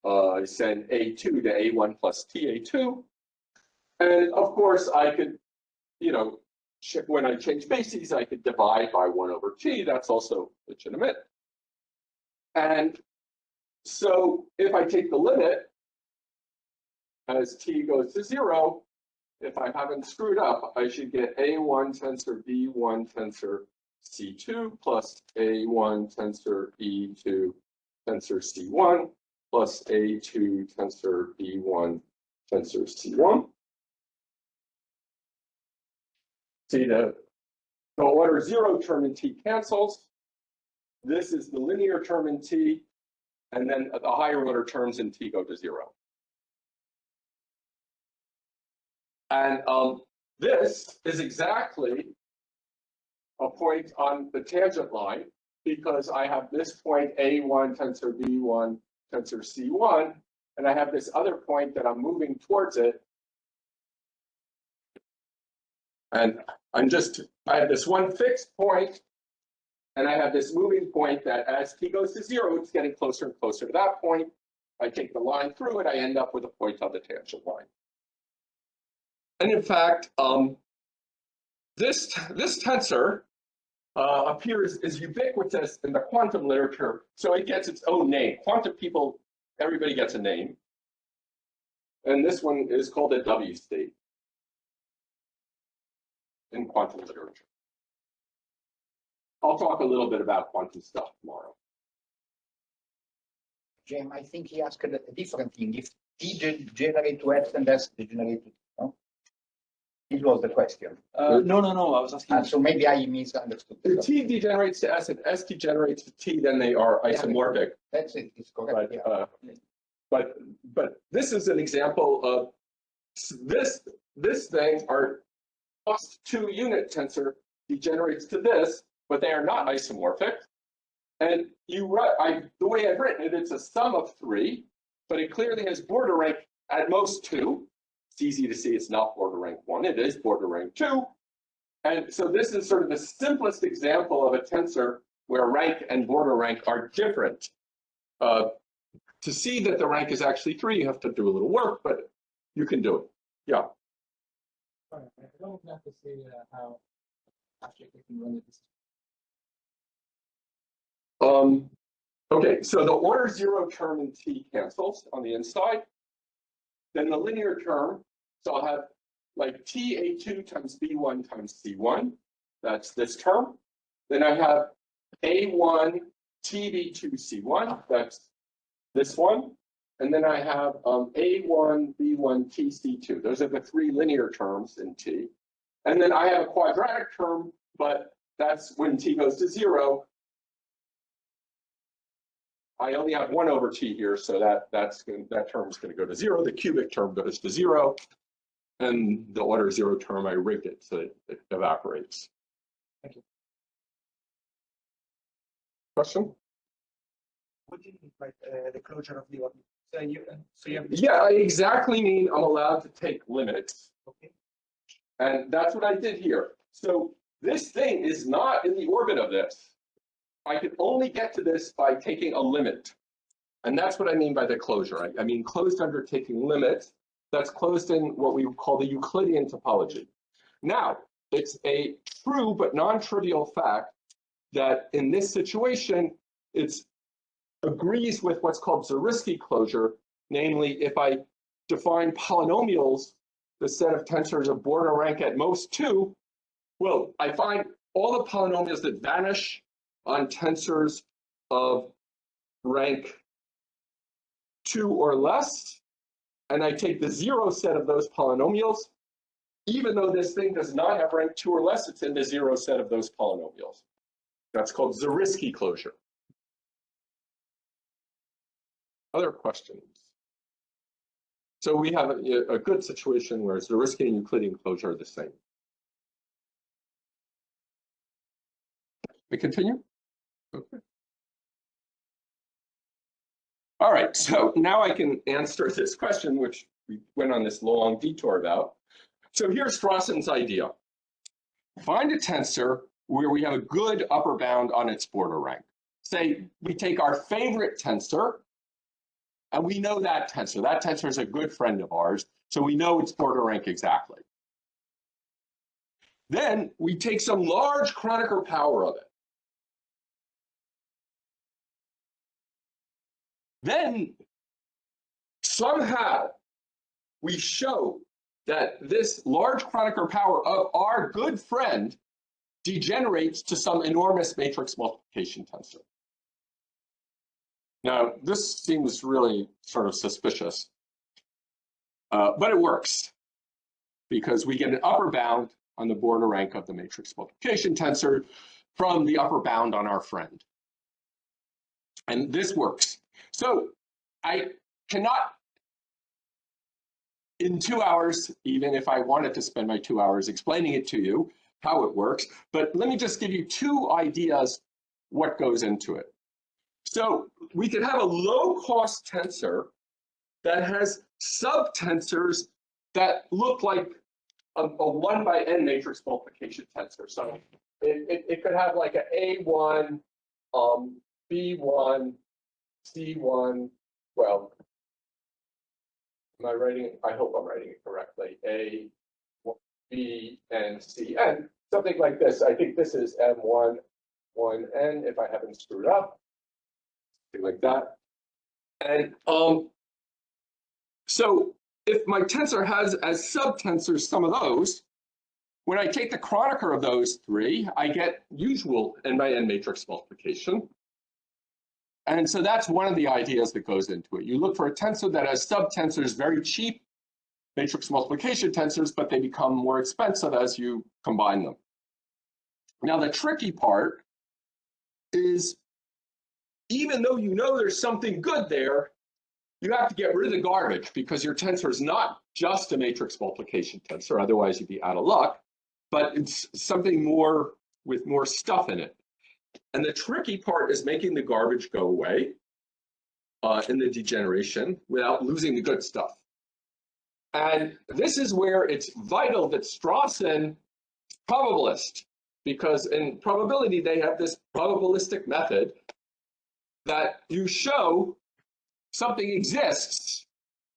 I send A2 to A1 plus TA2. And of course, I could, when I change bases, I could divide by 1 over T. That's also legitimate. And so if I take the limit as T goes to 0, if I haven't screwed up, I should get A1 tensor B1 tensor C2 plus A1 tensor B2 tensor C1 plus A2 tensor B1 tensor C1. See, the order 0 term in T cancels. This is the linear term in T, and then the higher order terms in T go to 0. And this is exactly a point on the tangent line, because I have this point A1 tensor B1 tensor C1, and I have this other point that I'm moving towards it. And I have this one fixed point, and I have this moving point that as T goes to 0, it's getting closer and closer to that point. I take the line through it, I end up with a point on the tangent line. And in fact, this tensor appears as ubiquitous in the quantum literature, so it gets its own name. Quantum people, everybody gets a name. And this one is called a W state in quantum literature. I'll talk a little bit about quantum stuff tomorrow. Jim, I think he asked a different thing. If T degenerate to S and S degenerate to T, no? This was the question. No. I was asking. So maybe I misunderstood. If T degenerates to S and S degenerates to T, then they are isomorphic. That's it. It's correct. But this is an example of this thing are +2 unit tensor degenerates to this, but they are not isomorphic. And you write, the way I've written it, it's a sum of 3, but it clearly has border rank at most 2. It's easy to see it's not border rank 1, it is border rank 2. And so this is sort of the simplest example of a tensor where rank and border rank are different. To see that the rank is actually 3, you have to do a little work, but you can do it. Yeah. I don't have to see how actually we can run this. Okay, so the order 0 term in T cancels on the inside. Then the linear term, so I'll have like TA2 times B1 times C1. That's this term. Then I have A1 TB2 C1. That's this one. And then I have A1 B1 TC2. Those are the 3 linear terms in T. And then I have a quadratic term, but that's when T goes to 0. I only have 1 over T here, so that term is going to go to 0. The cubic term goes to 0. And the order 0 term, I rigged it so it evaporates. Thank you. Question? What do you mean by the closure of the order? So you have this. Yeah, I exactly mean I'm allowed to take limits. Okay. And that's what I did here. So this thing is not in the orbit of this. I can only get to this by taking a limit. And that's what I mean by the closure. I mean closed under taking limits. That's closed in what we call the Euclidean topology. Now, it's a true but non-trivial fact that in this situation, it agrees with what's called Zariski closure. Namely, if I define polynomials, the set of tensors of border rank at most 2, well, I find all the polynomials that vanish on tensors of rank 2 or less, and I take the 0 set of those polynomials. Even though this thing does not have rank 2 or less, it's in the 0 set of those polynomials. That's called Zariski closure. Other questions? So we have a good situation where Zariski and Euclidean closure are the same. We continue? Okay. All right, so now I can answer this question, which we went on this long detour about. So here's Strawson's idea. Find a tensor where we have a good upper bound on its border rank. Say we take our favorite tensor, and we know that tensor. That tensor is a good friend of ours, so we know its border rank exactly. Then we take some large Kronecker power of it. Then somehow we show that this large Kronecker power of our good friend degenerates to some enormous matrix multiplication tensor. Now, this seems really sort of suspicious, but it works because we get an upper bound on the border rank of the matrix multiplication tensor from the upper bound on our friend. And this works. So I cannot, in 2 hours, even if I wanted to spend my 2 hours explaining it to you, how it works, but let me just give you 2 ideas what goes into it. So we could have a low-cost tensor that has subtensors that look like a 1 by n matrix multiplication tensor. So it could have like an A1, B1, C1, well, am I writing it? I hope I'm writing it correctly. A, B, and C, and something like this. I think this is M1, 1N, if I haven't screwed up. Something like that. And so if my tensor has as subtensors some of those, when I take the Kronecker of those 3, I get usual n by n matrix multiplication. And so that's one of the ideas that goes into it. You look for a tensor that has subtensors, very cheap matrix multiplication tensors, but they become more expensive as you combine them. Now, the tricky part is, even though you know there's something good there, you have to get rid of the garbage because your tensor is not just a matrix multiplication tensor, otherwise you'd be out of luck. but it's something more with more stuff in it. And the tricky part is making the garbage go away in the degeneration without losing the good stuff. And this is where it's vital that Strawson is probabilist, because in probability, they have this probabilistic method that you show something exists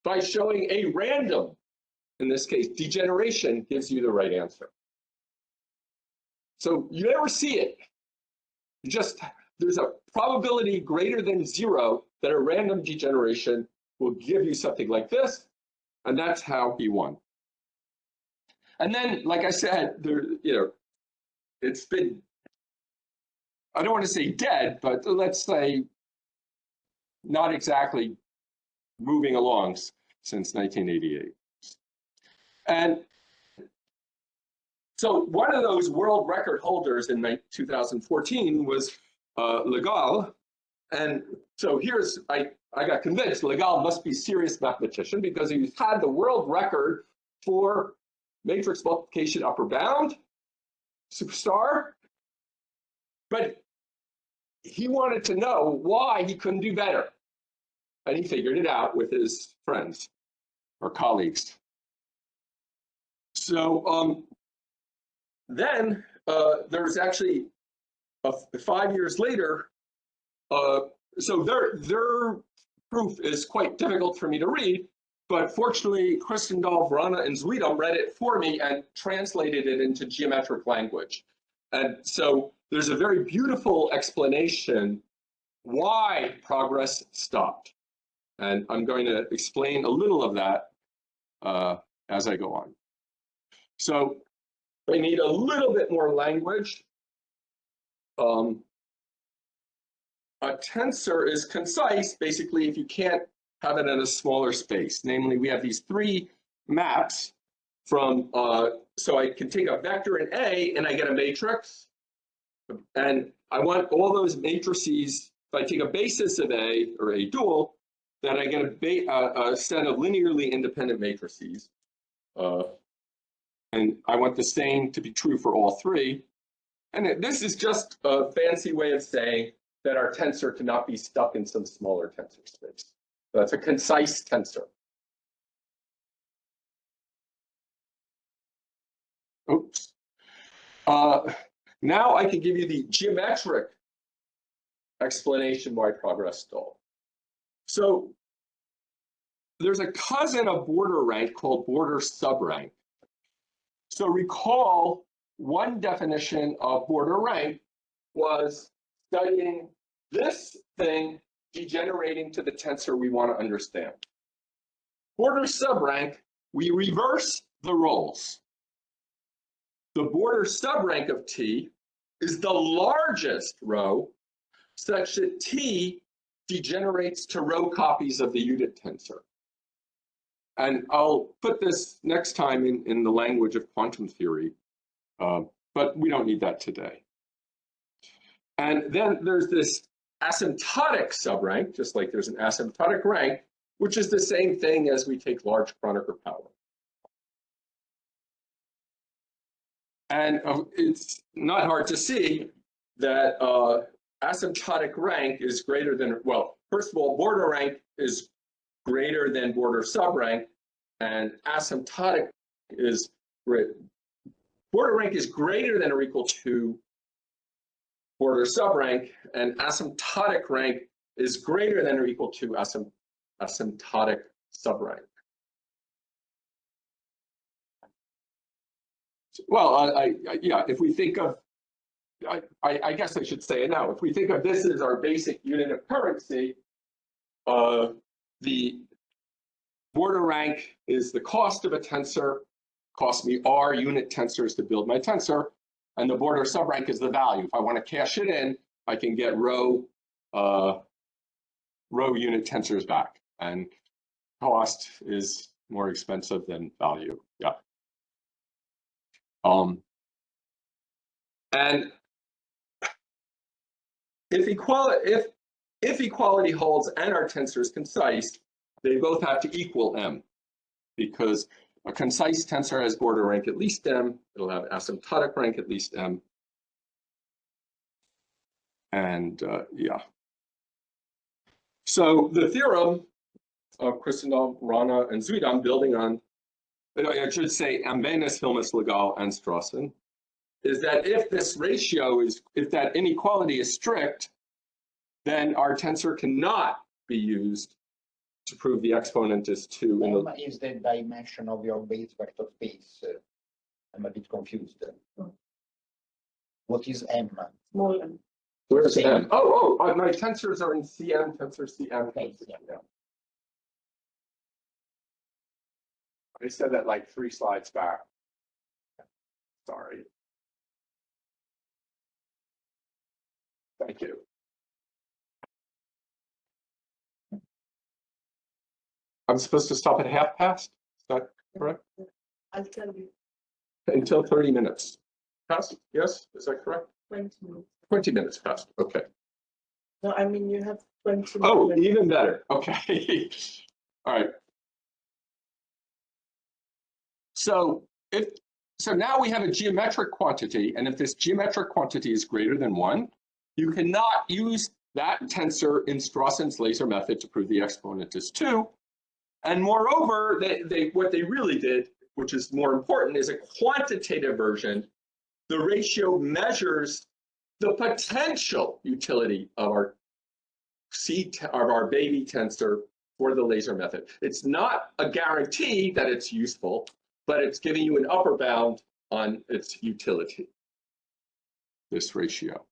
by showing a random, in this case, degeneration gives you the right answer. So you never see it. You just, there's a probability greater than 0 that a random degeneration will give you something like this, and that's how he won. And then, like I said, there, you know, it's been, I don't want to say dead, but let's say not exactly moving along since 1988. And so one of those world record holders in 2014 was Legal. And so here's, I got convinced Legal must be a serious mathematician because he had the world record for matrix multiplication upper bound, superstar, but he wanted to know why he couldn't do better. And he figured it out with his friends or colleagues. So then there's actually 5 years later, so their proof is quite difficult for me to read, but fortunately, Christendahl, Vrana, and Zweedom read it for me and translated it into geometric language. And so there's a very beautiful explanation why progress stopped. And I'm going to explain a little of that as I go on. So I need a little bit more language. A tensor is concise, basically, if you can't have it in a smaller space. Namely, we have these 3 maps from, so I can take a vector in A and I get a matrix. And I want all those matrices, if I take a basis of A or a dual, then I get a set of linearly independent matrices. And I want the same to be true for all 3. And this is just a fancy way of saying that our tensor cannot be stuck in some smaller tensor space. That's a concise tensor. Oops. Now I can give you the geometric explanation why progress stalled. So there's a cousin of border rank called border subrank. So recall one definition of border rank was studying this thing degenerating to the tensor we want to understand. Border subrank, we reverse the roles. The border subrank of T is the largest row such that T degenerates to row copies of the unit tensor. And I'll put this next time in the language of quantum theory, but we don't need that today. And then there's this asymptotic subrank, just like there's an asymptotic rank, which is the same thing as we take large Kronecker power. And it's not hard to see that asymptotic rank is greater than, well, first of all, border rank is greater than border subrank, and asymptotic is, border rank is greater than or equal to border subrank, and asymptotic rank is greater than or equal to asymptotic subrank. Well, yeah, if we think of, I guess I should say it now. If we think of this as our basic unit of currency, the border rank is the cost of a tensor, cost me R unit tensors to build my tensor, and the border subrank is the value. If I want to cash it in, I can get row unit tensors back, and cost is more expensive than value. Yeah. And if equality holds and our tensor is concise, they both have to equal M, because A concise tensor has border rank at least m. It'll have asymptotic rank at least m. And yeah. So the theorem of Christendom, Rana, and Zuidam, building on, I should say, Ambenes, Hilmes, Legal, and Strawson, is that if this ratio is, if that inequality is strict, then our tensor cannot be used to prove the exponent is 2. In M the, is the dimension of your base vector space. I'm a bit confused. What is M? Small m. where's m? Oh, my tensors are in Cm, tensor Cm. Okay, Tensor yeah. Cm. I said that like 3 slides back. Sorry. Thank you. I'm supposed to stop at 12:30. Is that correct? I'll tell you, Until 30 minutes past? Yes, is that correct? 20 minutes. 20 minutes past. Okay. No, I mean, you have 20 Oh, minutes. even better. Okay. All right. So now we have a geometric quantity, and if this geometric quantity is greater than 1, you cannot use that tensor in Strawson's laser method to prove the exponent is 2. And moreover, what they really did, which is more important, is a quantitative version. The ratio measures the potential utility of our baby tensor for the laser method. It's not a guarantee that it's useful, but it's giving you an upper bound on its utility, this ratio.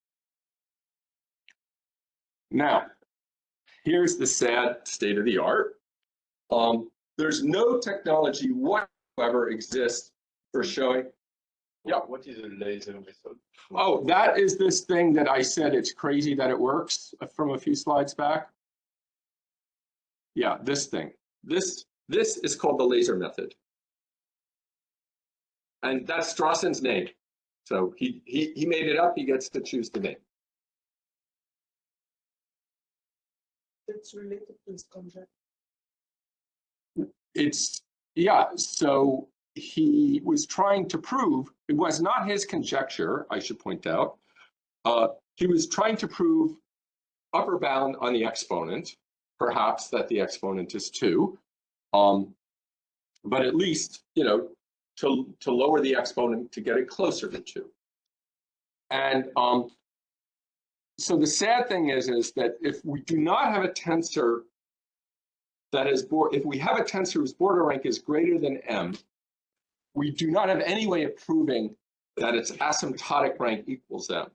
Now, here's the sad state of the art. There's no technology whatsoever exists for showing. Yeah. What is a laser method? Oh, that is this thing that I said it's crazy that it works from a few slides back. Yeah, this thing. This is called the laser method. And that's Strawson's name. So he made it up, he gets to choose the name. It's related to this conjecture. It's, yeah, so he was trying to prove, it was not his conjecture, I should point out. He was trying to prove upper bound on the exponent, perhaps that the exponent is 2. But at least, you know, to lower the exponent to get it closer to 2. And so the sad thing is that if we do not have a tensor that is, if we have a tensor whose border rank is greater than m, we do not have any way of proving that its asymptotic rank equals m.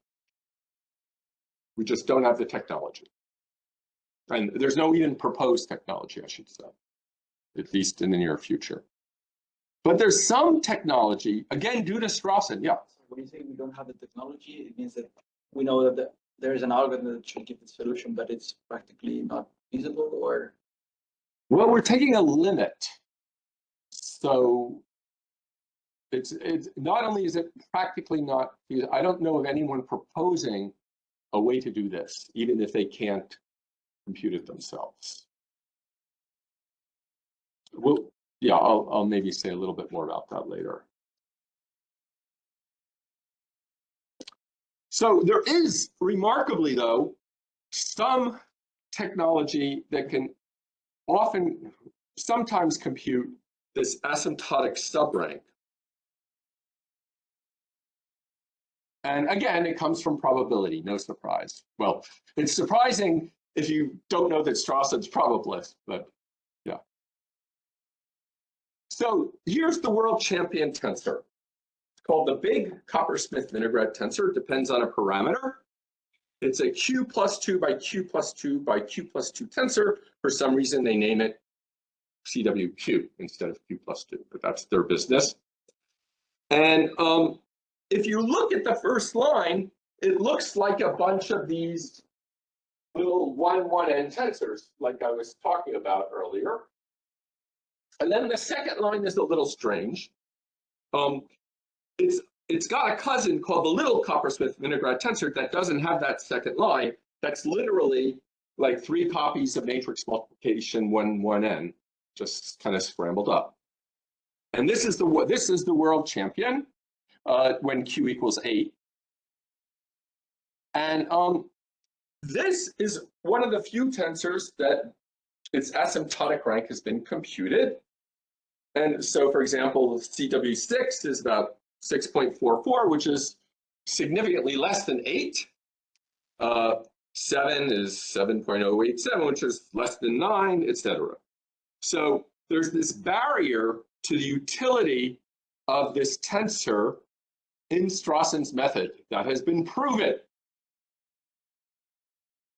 We just don't have the technology. And there's no even proposed technology, I should say, at least in the near future. But there's some technology, again, due to Strawson, yeah. When you say we don't have the technology, it means that we know that there is an algorithm that should give the solution, but it's practically not feasible, or? Well, we're taking a limit. So it's not only is it practically not, I don't know of anyone proposing a way to do this, even if they can't compute it themselves. Well, yeah, I'll maybe say a little bit more about that later. So there is, remarkably though, some technology that can sometimes compute this asymptotic subrank. And again, it comes from probability, no surprise. Well, it's surprising if you don't know that Strawson's probabilist, but yeah. So here's the world champion tensor. It's called the big Coppersmith vinaigrette tensor. It depends on a parameter. It's a Q plus 2 by Q plus 2 by Q plus 2 tensor. For some reason, they name it CWQ instead of Q plus 2, but that's their business. And if you look at the first line, it looks like a bunch of these little 1n tensors, like I was talking about earlier. And then the second line is a little strange. It's got a cousin called the little Coppersmith vinaigrette tensor that doesn't have that second line. That's literally like 3 copies of matrix multiplication 1n, just kind of scrambled up. And this is the world champion when Q equals 8. And this is one of the few tensors that its asymptotic rank has been computed. And so, for example, CW6 is about 6.44, which is significantly less than 8. 7 is 7.087, which is less than 9, etc. So there's this barrier to the utility of this tensor in Strawson's method that has been proven.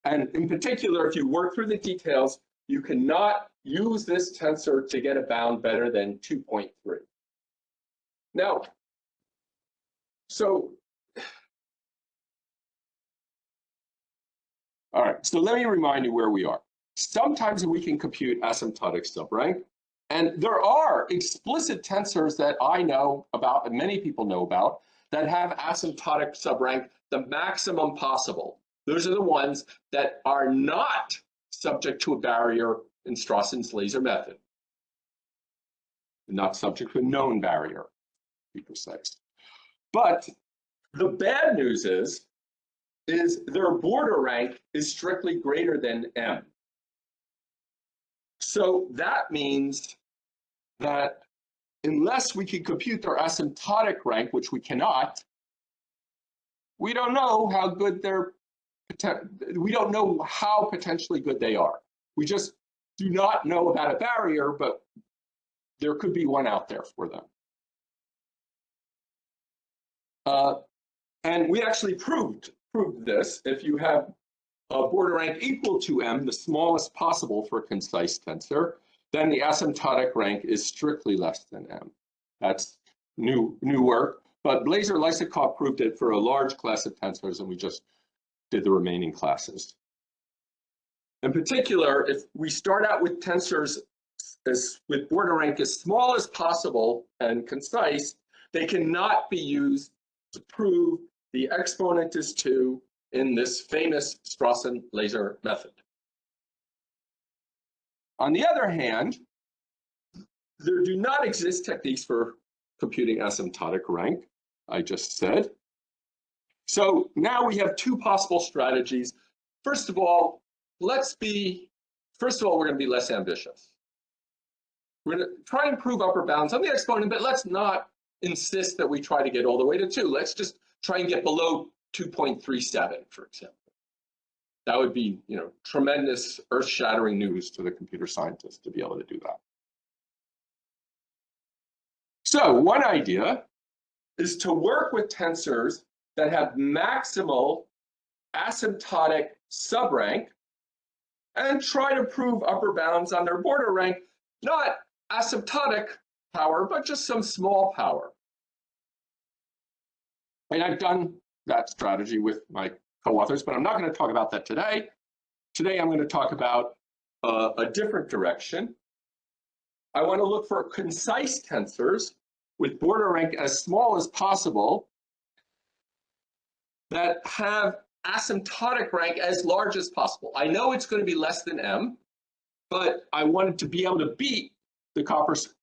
And in particular, if you work through the details, you cannot use this tensor to get a bound better than 2.3. Now, so, all right, so let me remind you where we are. Sometimes we can compute asymptotic subrank, and there are explicit tensors that I know about and many people know about that have asymptotic subrank the maximum possible. Those are the ones that are not subject to a barrier in Strawson's laser method. Not subject to a known barrier, to be precise. But the bad news is their border rank is strictly greater than M. So that means that unless we can compute their asymptotic rank, which we cannot, we don't know how good we don't know how potentially good they are. We just do not know about a barrier, but there could be one out there for them. And we actually proved this. If you have a border rank equal to M, the smallest possible for a concise tensor, then the asymptotic rank is strictly less than M. That's new work, but Blazer-Lysakov proved it for a large class of tensors, and we just did the remaining classes. In particular, if we start out with tensors with border rank as small as possible and concise, they cannot be used to prove the exponent is 2 in this famous Strawson laser method. On the other hand, there do not exist techniques for computing asymptotic rank, I just said. So now we have two possible strategies. First of all, we're going to be less ambitious. We're going to try and prove upper bounds on the exponent, but let's not insist that we try to get all the way to 2. Let's just try and get below 2.37, for example. That would be, tremendous earth-shattering news to the computer scientist to be able to do that. So one idea is to work with tensors that have maximal asymptotic subrank and try to prove upper bounds on their border rank, not asymptotic power, but just some small power. And I've done that strategy with my co-authors, but I'm not going to talk about that today. Today, I'm going to talk about a different direction. I want to look for concise tensors with border rank as small as possible that have asymptotic rank as large as possible. I know it's going to be less than M, but I wanted to be able to beat the Coppersmith.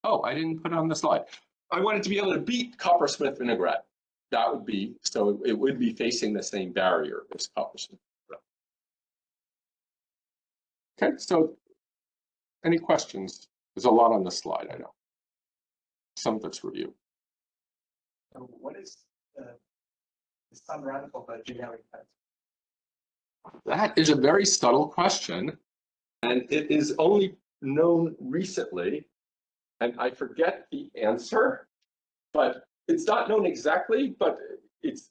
Oh, I didn't put it on the slide. I wanted to be able to beat Coppersmith vinaigrette. That would be, so it would be facing the same barrier as Coppersmith. Okay, so any questions? There's a lot on the slide, I know. Some of it's review. So what is the sum rank of a generic tensor? That is a very subtle question, and it is only known recently, and I forget the answer, but it's not known exactly, but it's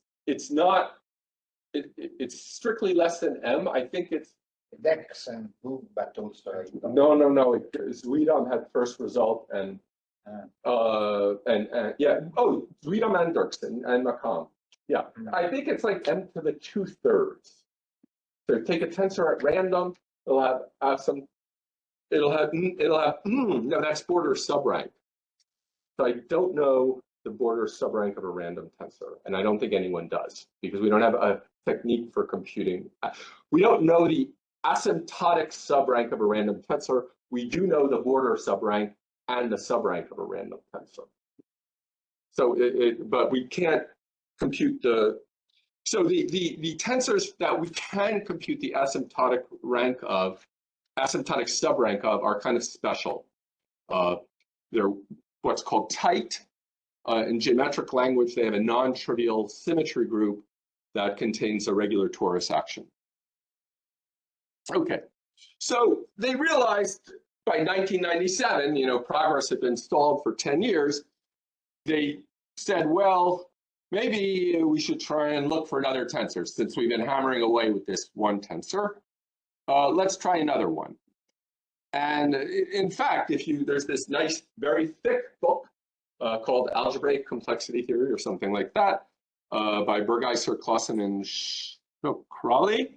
strictly less than M. I think it's Dex and Boog, but also. no. Zuidam had first result, and yeah. Oh, Zuidam and Dirksen and Macomb. Yeah, I think it's like M to the 2/3. So take a tensor at random. It'll have some. It'll have no. That's border subrank. So I don't know the border subrank of a random tensor, and I don't think anyone does because we don't have a technique for computing. We don't know the asymptotic subrank of a random tensor. We do know the border subrank and the subrank of a random tensor. So but we can't compute the, so the tensors that we can compute the asymptotic rank of, asymptotic subrank of, are kind of special. They're what's called tight. In geometric language, they have a non-trivial symmetry group that contains a regular torus action. Okay, so they realized by 1997, you know, progress had been stalled for 10 years. They said, well, maybe we should try and look for another tensor since we've been hammering away with this one tensor. Let's try another one. And in fact, there's this nice, very thick book called Algebraic Complexity Theory or something like that by Bergeiser, Clausen, and Crowley.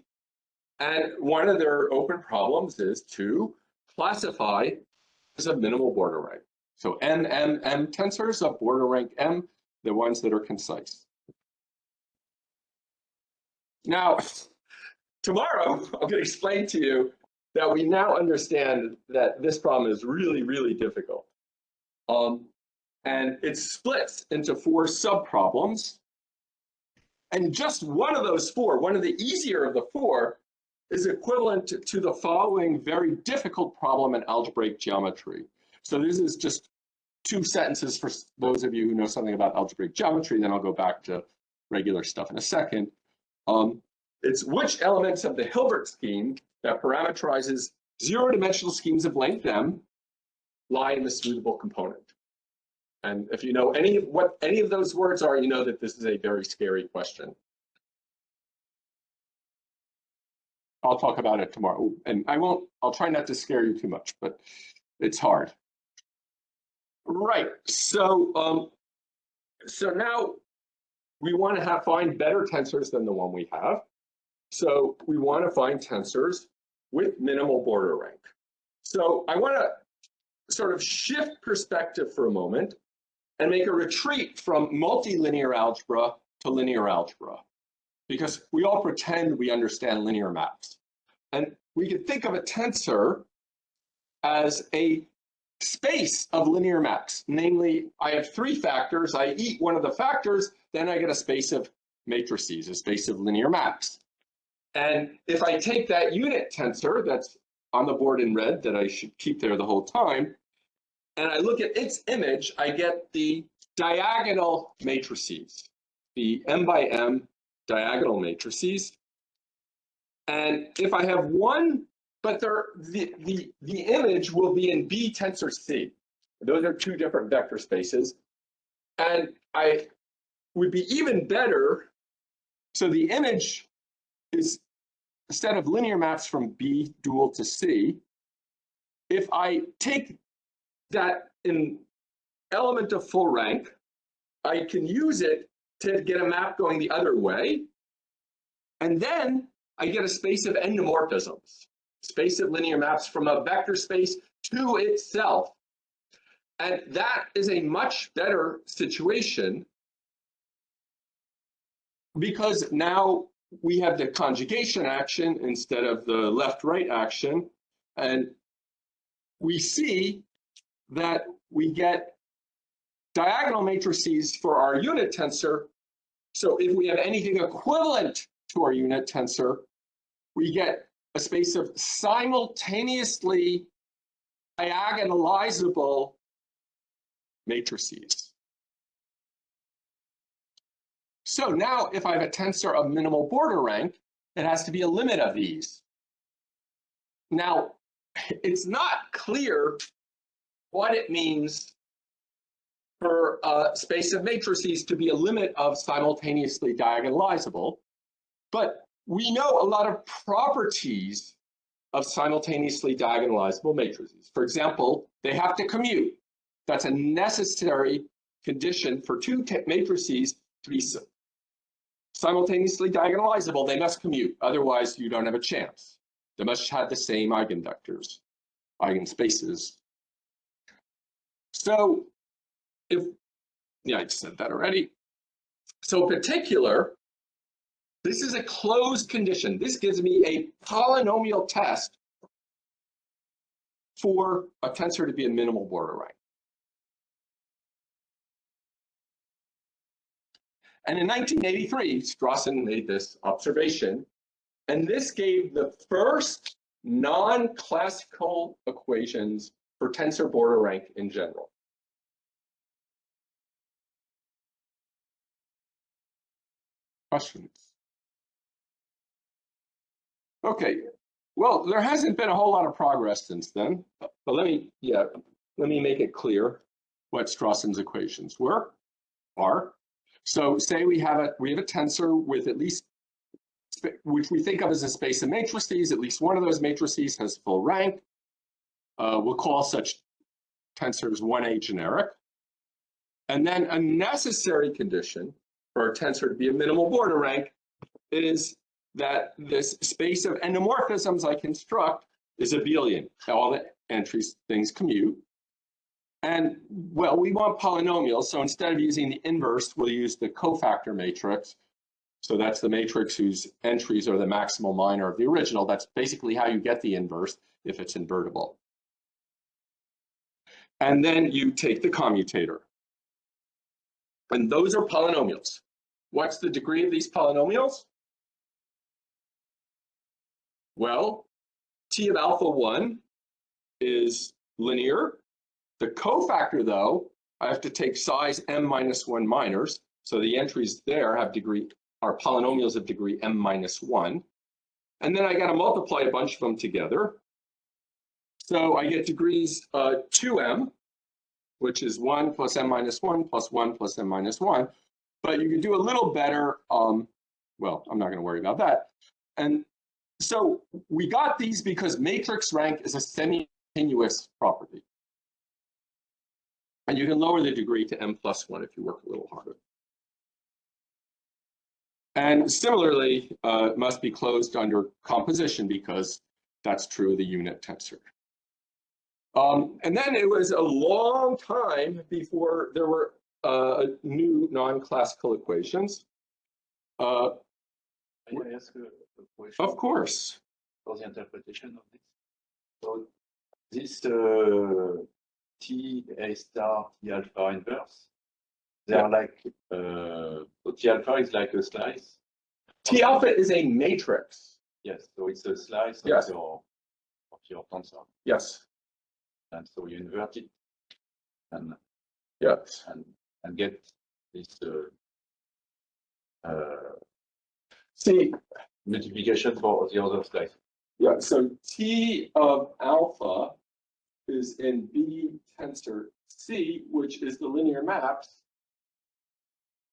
And one of their open problems is to classify as a minimal border rank. So M tensors of border rank M, the ones that are concise. Now, tomorrow, I'm going to explain to you that we now understand that this problem is really, really difficult. And it splits into 4 subproblems. And just one of those 4, one of the easier of the 4, is equivalent to the following very difficult problem in algebraic geometry. So this is just 2 sentences for those of you who know something about algebraic geometry, then I'll go back to regular stuff in a second. It's which elements of the Hilbert scheme that parameterizes 0-dimensional schemes of length M lie in the smoothable component. And if you know what any of those words are, you know that this is a very scary question. I'll talk about it tomorrow, and I'll try not to scare you too much, but it's hard. Right, so now we want to find better tensors than the one we have. So we want to find tensors with minimal border rank. So I want to sort of shift perspective for a moment and make a retreat from multilinear algebra to linear algebra, because we all pretend we understand linear maps. And we can think of a tensor as a space of linear maps. Namely, I have 3 factors, I eat one of the factors, then I get a space of matrices, a space of linear maps. And if I take that unit tensor that's on the board in red that I should keep there the whole time, and I look at its image, I get the diagonal matrices, the M by M diagonal matrices. And if I have one, but the image will be in B tensor C. Those are 2 different vector spaces. And I would be even better. So the image is, instead of linear maps from B dual to C, if I take that in element of full rank, I can use it to get a map going the other way. And then I get a space of endomorphisms, space of linear maps from a vector space to itself. And that is a much better situation because now we have the conjugation action instead of the left-right action. And we see that we get diagonal matrices for our unit tensor. So if we have anything equivalent to our unit tensor, we get a space of simultaneously diagonalizable matrices. So now if I have a tensor of minimal border rank, it has to be a limit of these. Now, it's not clear what it means for a space of matrices to be a limit of simultaneously diagonalizable, but we know a lot of properties of simultaneously diagonalizable matrices. For example, they have to commute. That's a necessary condition for 2 matrices to be simultaneously diagonalizable. They must commute, otherwise you don't have a chance. They must have the same eigenvectors, eigenspaces. So I said that already. So in particular, this is a closed condition. This gives me a polynomial test for a tensor to be a minimal border rank. And in 1983, Strawson made this observation, and this gave the first non-classical equations for tensor border rank in general. Questions? Okay, well, there hasn't been a whole lot of progress since then, but let me make it clear what Strawson's equations are. So say we have a tensor with at least, which we think of as a space of matrices. At least one of those matrices has full rank. We'll call such tensors 1A generic. And then a necessary condition for a tensor to be a minimal border rank is that this space of endomorphisms I construct is abelian. All the entries, things commute. And well, we want polynomials, so instead of using the inverse, we'll use the cofactor matrix. So that's the matrix whose entries are the maximal minor of the original. That's basically how you get the inverse if it's invertible. And then you take the commutator. And those are polynomials. What's the degree of these polynomials? Well, T of alpha 1 is linear. The cofactor, though, I have to take size m minus 1 minors. So the entries there are polynomials of degree m minus 1. And then I got to multiply a bunch of them together. So I get degrees 2m, which is 1 plus m minus 1 plus 1 plus m minus 1. But you can do a little better. Well, I'm not going to worry about that. And so we got these because matrix rank is a semi-continuous property. And you can lower the degree to m plus 1 if you work a little harder. And similarly, it must be closed under composition because that's true of the unit tensor. And then it was a long time before there were new non-classical equations. Can I ask a question? Of course. For the interpretation of this. So this T A star T alpha inverse, they are like so T alpha is like a slice. T alpha is a matrix. Yes, so it's a slice Yes. of your tensor. Yes. And so you invert it and Yes. and get this See, multiplication for the other slice. yeah, so T of alpha is in B tensor C, which is the linear maps,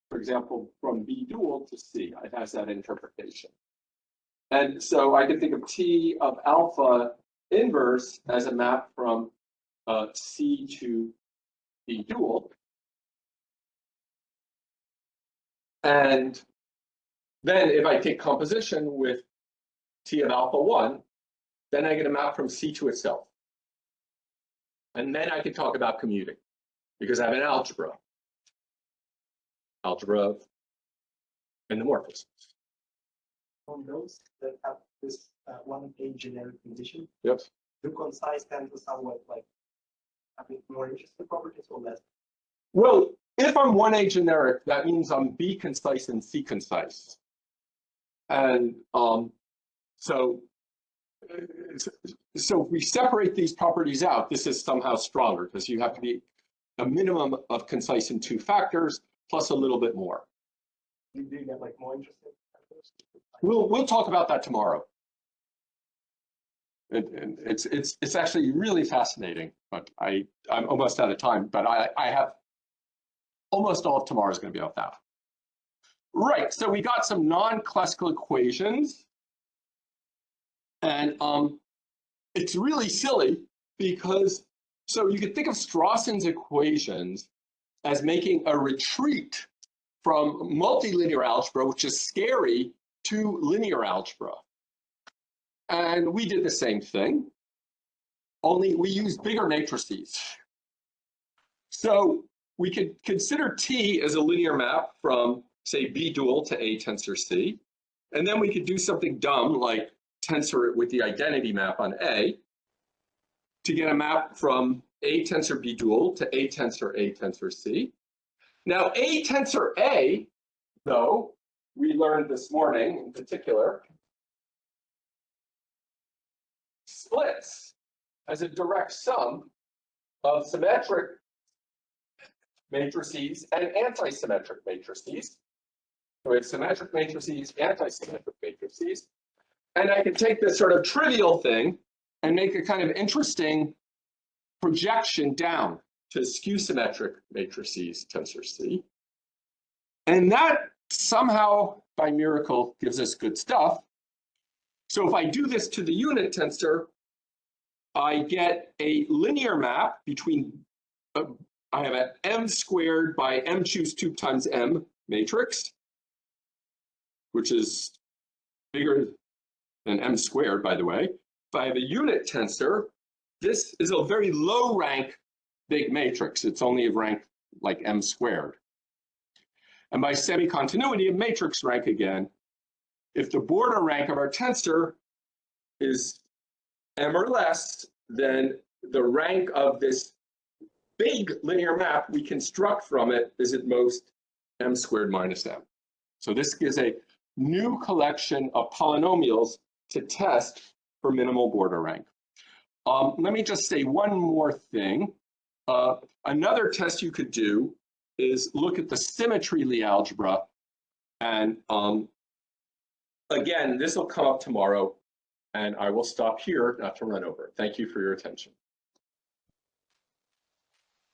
for example, from B dual to C. It has that interpretation. And so I can think of T of alpha inverse as a map from C to B dual. And then if I take composition with T of alpha 1, then I get a map from C to itself. And then I can talk about commuting because I have an algebra of endomorphisms. On those that have this 1A generic condition, Yep. do concise tend to somewhat like a bit more interesting properties or less? Well, if I'm 1A generic, that means I'm B concise and C concise. And so if we separate these properties out, this is somehow stronger because you have to be a minimum of concise in 2 factors plus a little bit more. You do get like more interesting? We'll talk about that tomorrow. It's actually really fascinating, but I'm almost out of time. But I have almost all of tomorrow is going to be about that. Right. So we got some non-classical equations, and it's really silly because so you could think of Strawson's equations as making a retreat from multilinear algebra, which is scary, to linear algebra. And we did the same thing, only we used bigger matrices. So we could consider T as a linear map from, say, B dual to A tensor C. And then we could do something dumb like tensor it with the identity map on A to get a map from A tensor B dual to A tensor C. Now, A tensor A though, we learned this morning in particular, splits as a direct sum of symmetric matrices and antisymmetric matrices. So we have symmetric matrices, antisymmetric matrices. And I can take this sort of trivial thing and make a kind of interesting projection down to skew symmetric matrices tensor C. And that somehow, by miracle, gives us good stuff. So if I do this to the unit tensor, I get a linear map between, I have an m squared by m choose 2 times m matrix, which is bigger than m squared, by the way. If I have a unit tensor, this is a very low rank big matrix. It's only of rank like m squared. And by semi-continuity of matrix rank again, if the border rank of our tensor is m or less, then the rank of this big linear map we construct from it is at most m squared minus m. So this gives a new collection of polynomials to test for minimal border rank. Let me just say one more thing. Another test you could do is look at the symmetry Lie algebra. And again, this will come up tomorrow, and I will stop here not to run over. Thank you for your attention.